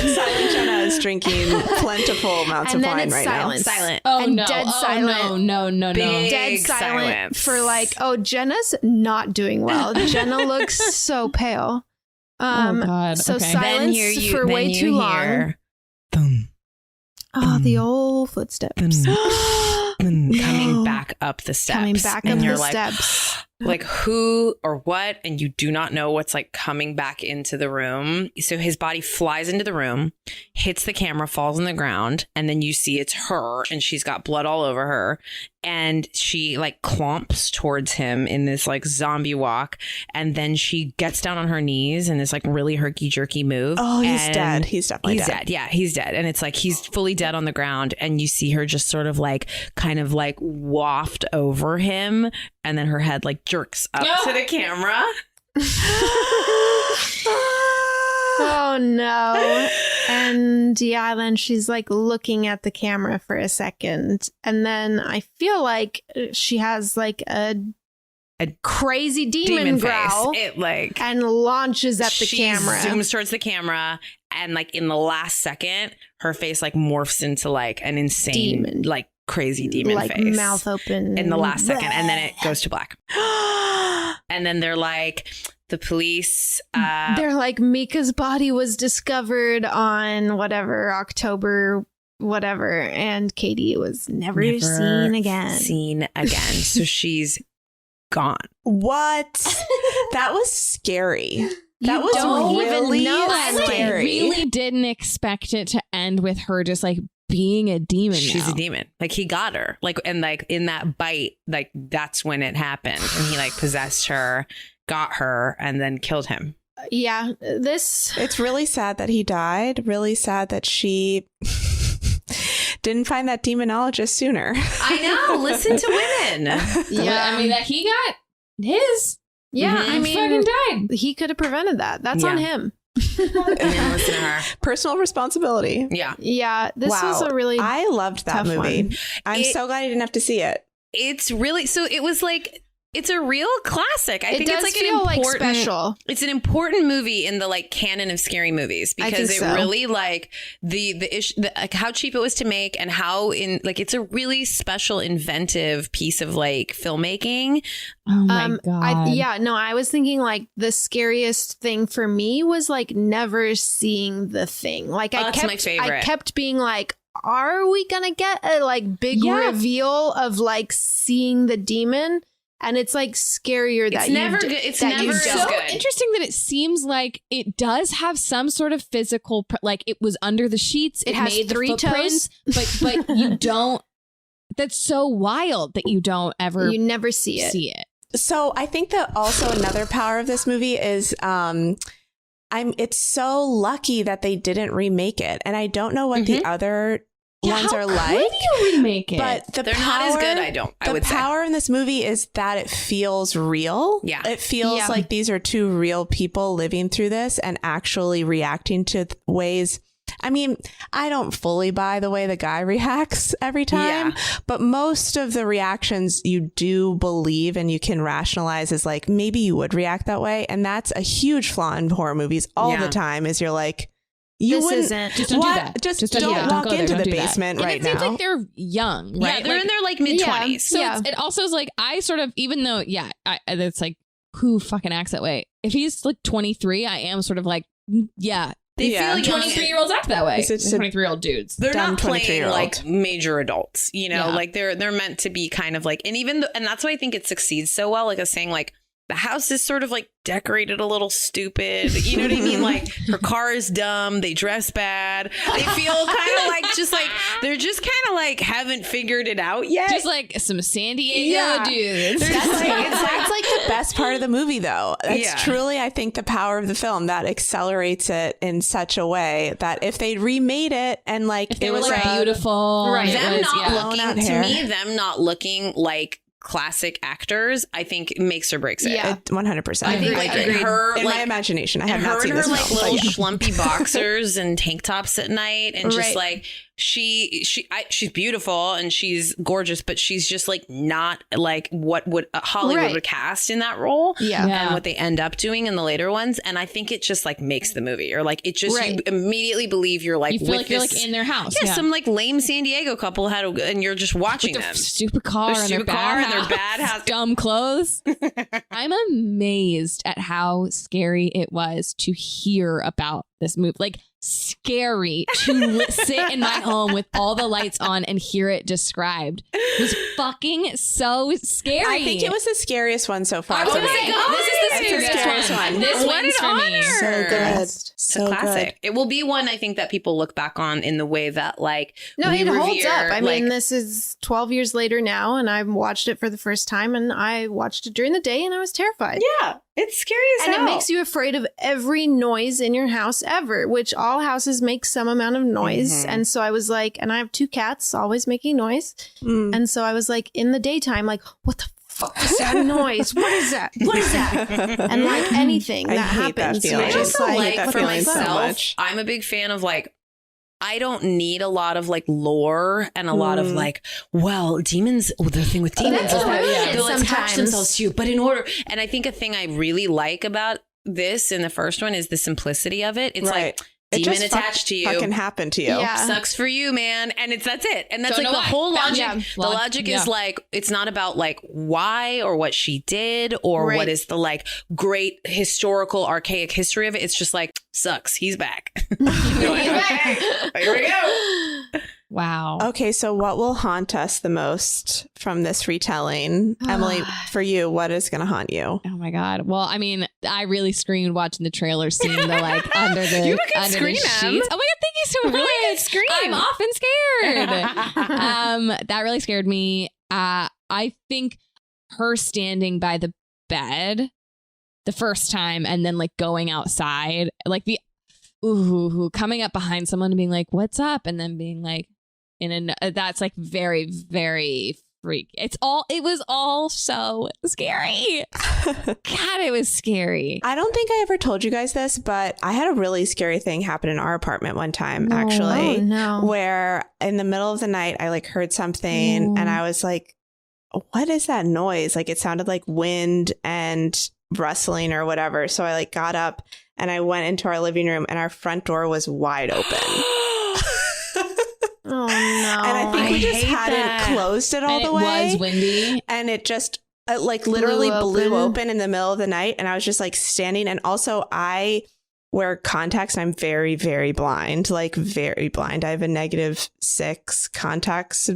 Silent Jenna is drinking plentiful amounts And of then wine it's right silence. Silent. Oh and no! dead Oh, silent. No! Big dead silent silence. for like, oh, Jenna's not doing well. Jenna looks so pale. Oh, God. So Okay. silence for way too long. Boom, Oh, the old footsteps. coming back up the steps. Coming back and up you're the like, steps. like who or what, and you do not know what's like coming back into the room. So his body flies into the room, hits the camera, falls on the ground, and then you see it's her, and she's got blood all over her, and she like clomps towards him in this like zombie walk, and then she gets down on her knees in this like really herky jerky move. Oh, he's and dead. He's definitely he's dead. Yeah, he's dead. And it's like he's fully dead on the ground, and you see her just sort of like kind of like waft over him, and then her head like jerks up to the camera. Oh no. And yeah, then she's like looking at the camera for a second. And then I feel like she has like a crazy demon growl face. It like and launches at the she camera. zooms towards the camera, and like in the last second, her face like morphs into like an insane, Demon. like crazy demon like face. mouth open. In the last second, and then it goes to black. And then they're like, the police. They're like, Mika's body was discovered on whatever, October, whatever. And Katie was never seen again. So she's gone. What? That was scary. That was don't even really know I like, scary. really didn't expect it to end with her just like being a demon. She's now. a demon. Like he got her. Like, and like in that bite, like that's when it happened. And he like possessed her, got her, and then killed him. Yeah, this. It's really sad that he died. Really sad that she didn't find that demonologist sooner. I know. Listen to women. Yeah, I mean that he got his. yeah. Mhm. I mean, fucking died. he could have prevented that. That's Yeah. on him. And then listen to her. Personal responsibility. Yeah. Yeah, this Wow. was a really. I loved that tough movie. one. I'm so glad I didn't have to see it. It's really, so it was like, it's a real classic. I it think does it's like feel an important, like special. It's an important movie in the like canon of scary movies, I because think it so. really like the issue, like how cheap it was to make, and how in like it's a really special, inventive piece of like filmmaking. Oh my god. I was thinking like the scariest thing for me was like never seeing the thing. Like That's my favorite. I kept being like, are we gonna get a like big Yeah. reveal of like seeing the demon? And it's like scarier that It's you never d- good. It's that you never don't. as so good. interesting that it seems like it does have some sort of physical, like it was under the sheets. It has made the 3 footprints, but you don't. That's so wild that you don't ever You never see it. see it. So I think that also another power of this movie is it's so lucky that they didn't remake it. And I don't know what the other ones how are could like. you remake it? But the They're power, not as good, I the would say. power in this movie is that it feels real. Yeah. It feels Yeah. like these are two real people living through this and actually reacting to ways. I mean, I don't fully buy the way the guy reacts every time, but most of the reactions you do believe and you can rationalize is like, maybe you would react that way. And that's a huge flaw in horror movies all the time, is you're like, you This wouldn't isn't. Just don't do what? that. Just Just don't don't walk go there. into Don't the do that. basement And right it seems now. like they're young, right? Yeah, they're in their like mid 20s. So Yeah. it also is like I sort of, even though it's like who fucking acts that way. If he's like 23, I am sort of like They Yeah. feel young. 23-year-olds act that way. It's just a- 23-year-old dudes. They're dumb not playing 23-year-old. like major adults, you know, Yeah. like they're meant to be kind of like, and even and that's why I think it succeeds so well. Like I was saying, like the house is sort of like decorated a little stupid. You know what I mean? Like her car is dumb. They dress bad. They feel kind of like just like they're just kind of like haven't figured it out yet. Just like some San Diego dudes. That's like the best part of the movie, though. That's Yeah. truly, I think, the power of the film that accelerates it in such a way that if they remade it and like If they it were was like a- beautiful. Right. and it them was- not blown out looking to hair. me, them not looking like classic actors, I think makes or breaks it. Yeah. 100%. I think like her, in my imagination, I have not seen her this like film, little but yeah. schlumpy boxers and tank tops at night, and just like she's beautiful and she's gorgeous, but she's just like not like what would Hollywood would cast in that role, and what they end up doing in the later ones. And I think it just like makes the movie, or like it just you immediately believe you're like, you feel like you're like in their house. Yeah, some like lame San Diego couple and you're just watching with them. Stupid car and their bad house. Dumb clothes. I'm amazed at how scary it was to hear about this movie. Like, scary to sit in my home with all the lights on and hear it described. It was fucking so scary. I think it was the scariest one so far. I was going to say, this is the scariest one. This What wins an for me. honor. So good. It's So a classic. good. It will be one I think that people look back on in the way that like No, we it holds revere, up. I like, mean, this is 12 years later now, and I watched it for the first time, and I watched it during the day, and I was terrified. yeah, it's scary as And hell. it makes you afraid of every noise in your house ever, which all houses make some amount of noise. And so I was like, and I have 2 cats always making noise. And so I was like, in the daytime, like, what the fuck is that noise? What is that? What is that? And like anything I that hate that happens, feeling. you're I just also like, that for feeling so myself, much. I'm a big fan of like, I don't need a lot of like lore and a lot of like, well, demons, the thing with demons is that they'll attach sometimes. themselves to you. But in order, and I think a thing I really like about this in the first one is the simplicity of it. It's like, It demon just attached to you. fucking happened to you. Yeah. Sucks for you, man. And that's it. And that's Don't like know the why. whole logic. Yeah. The logic is like, it's not about like why or what she did or what is the like great historical archaic history of it. It's just like, sucks. He's back. Here we go. Wow. Okay, so what will haunt us the most from this retelling? Emily, for you, what is going to haunt you? Oh my God. Well, I mean, I really screamed watching the trailer scene, the like under the, You have a good under scream, the Em. sheets. Oh my God, thank you so much. Really good scream. I'm often scared. That really scared me. I think her standing by the bed the first time and then like going outside, like the coming up behind someone and being like, "What's up?" and then being like, that's like very, very freak. It was all so scary. God, it was scary. I don't think I ever told you guys this, but I had a really scary thing happen in our apartment one time, actually. Oh, no. Where in the middle of the night, I like heard something and I was like, what is that noise? Like it sounded like wind and rustling or whatever. So I like got up and I went into our living room and our front door was wide open. Oh no. And I think we just hadn't closed it all And the it way. was windy. And it just like literally blew open. open in the middle of the night. And I was just like standing. And also I wear contacts and I'm very, very blind, like very blind. I have a -6 contacts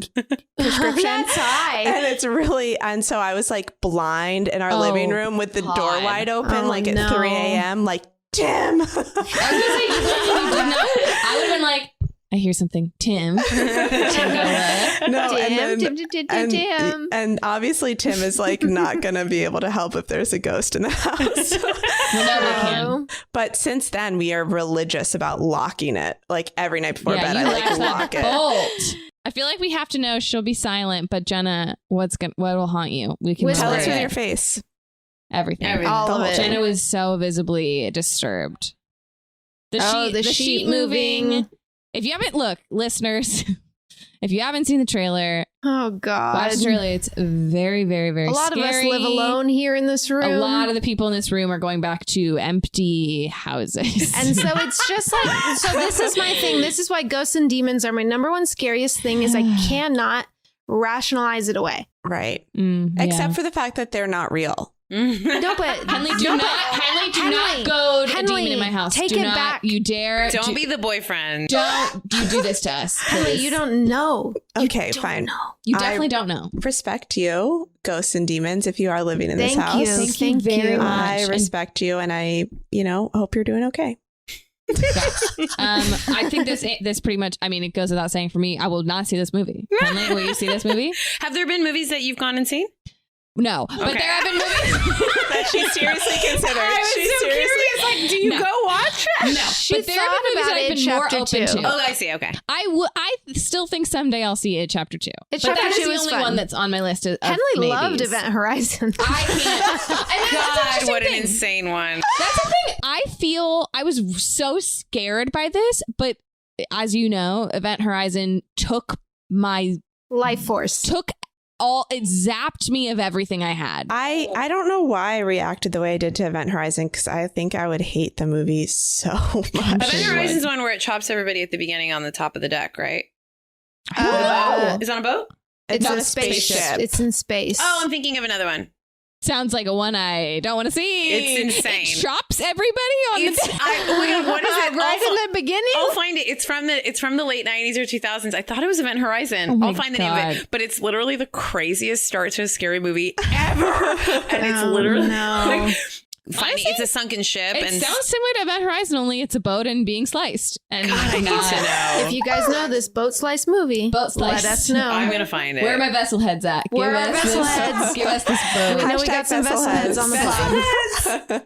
prescription. That's high. And it's really, and so I was like blind in our living room with the door God. wide open, like at no. 3 a.m. Like, Tim. I was gonna say, you did not. I would have been like, I hear something. Tim. Tim, go away. No, and then, Tim. and obviously Tim is like not going to be able to help if there's a ghost in the house. We'll never can. But since then, we are religious about locking it. Like every night before bed, you I like latch lock that it. bolt. I feel like we have to know she'll be silent, but Jenna, what will haunt you? We can Tell whisper us with it. your face. Everything. All of it. Jenna was so visibly disturbed. The sheet moving. If you haven't, look, listeners, if you haven't seen the trailer, Oh God. watch the trailer. It's very, very, very A lot scary. of us live alone here in this room. A lot of the people in this room are going back to empty houses. And so it's just like, so this is my thing. This is why ghosts and demons are my number one scariest thing is I cannot rationalize it away. Right. Yeah. Except for the fact that they're not real. No, but Henley, do not go to a Henley, demon in my house. take do it not, back. You dare. Don't be the boyfriend. Don't you do this to us. Henley, please. you don't know. Okay, fine. You definitely don't know. Respect you, ghosts and demons, if you are living in this Thank house. you. Thank you Thank very you. much. I And- respect you and I, hope you're doing okay. I think this pretty much, I mean, it goes without saying for me, I will not see this movie. Henley, will you see this movie? Have there been movies that you've gone and seen? No, but there have been movies that she seriously considered. I was so curious. Like, do you go watch it? No, She but there have thought been movies about that I've it been more chapter open 2. to. Oh, I see. Okay. I still think someday I'll see it chapter 2. It But chapter that is 2 the is only fun. one that's on my list of Henley maybes. loved Event Horizon. I can't. And that's God, what an thing. insane one. That's the thing. I feel I was so scared by this, but as you know, Event Horizon took Life Force. it zapped me of everything I had. I don't know why I reacted the way I did to Event Horizon, because I think I would hate the movie so much. Event Horizon's one where it chops everybody at the beginning on the top of the deck, right? Is it on a boat? It's No, on a spaceship. It's in space. Oh, I'm thinking of another one. Sounds like a one I don't want to see. It's insane. It chops everybody on It's, the oh my God, what is it? Right in the beginning? I'll find it. It's from the late 90s or 2000s. I thought it was Event Horizon. Oh my I'll find the name of God. it. But it's literally the craziest start to a scary movie ever. And it's literally like finding it's a sunken ship. It And sounds similar to Event Horizon, only it's a boat and being sliced. And God, I need to know. If you guys know this boat slice movie, Boat slice. let us know. I'm going to find it. Where are my vessel heads at? Where are us vessel this- heads? Give us this boat. We know we got Hashtag some vessel vessel heads heads. on the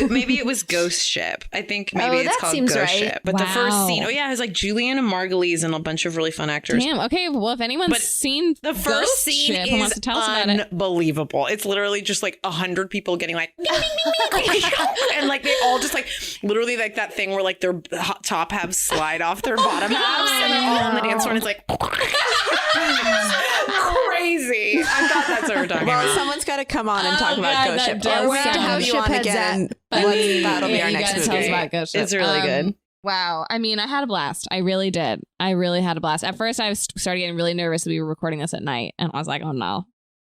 pod. Maybe it was Ghost Ship. I think maybe Oh, it's that called seems Ghost right. Ship. But the first Wow. scene, it has like Julianne and Margulies and a bunch of really fun actors. Damn. Okay. Well, if anyone's But seen The first Ghost scene Ship and wants is to tell us about it, unbelievable. It's literally just like 100 people getting like, and like they all just like literally like that thing where like their top halves slide off their bottom halves, and they're all on the dance floor, and it's like crazy. I thought that's what we're talking Well, about. some's got to come on and talk Oh, about God, Ghost that Ship. does Or we have to sound- have you on Ship heads again. But That'll be yeah, our you next gotta tell us movie. about Ghost Ship. It's really good. Wow. I mean, I had a blast. I really did. I really had a blast. At first, I started getting really nervous that we were recording this at night, and I was like, "Oh no,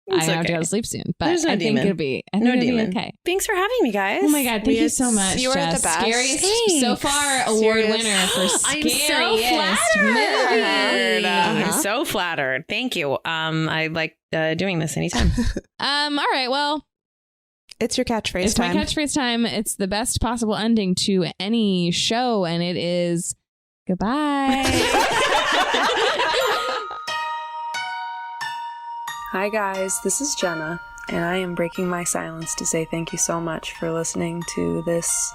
It's I have to okay. go to sleep soon." But There's no I think demon. it'll be. I think No it'll be demon. okay. Thanks for having me, guys. Oh my God! Thank you so much. You were Jess. the best. Scariest so far award Serious. winner for I'm scariest so flattered. movie. I'm so flattered. Thank you. I like doing this anytime. All right. Well, It's your catchphrase it's time. my catchphrase time. It's the best possible ending to any show, and it is goodbye. Hi guys, this is Jenna, and I am breaking my silence to say thank you so much for listening to this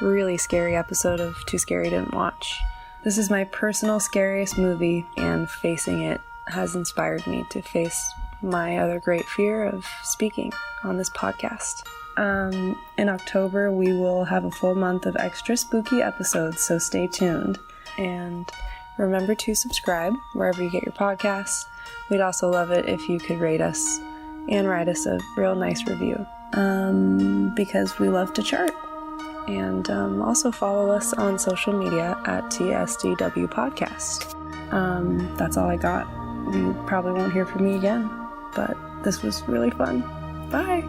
really scary episode of Too Scary Didn't Watch. This is my personal scariest movie, and facing it has inspired me to face my other great fear of speaking on this podcast. In October, we will have a full month of extra spooky episodes, so stay tuned. And remember to subscribe wherever you get your podcasts. We'd also love it if you could rate us and write us a real nice review, because we love to chart. And also follow us on social media at TSDW Podcast. That's all I got. You probably won't hear from me again, but this was really fun. Bye!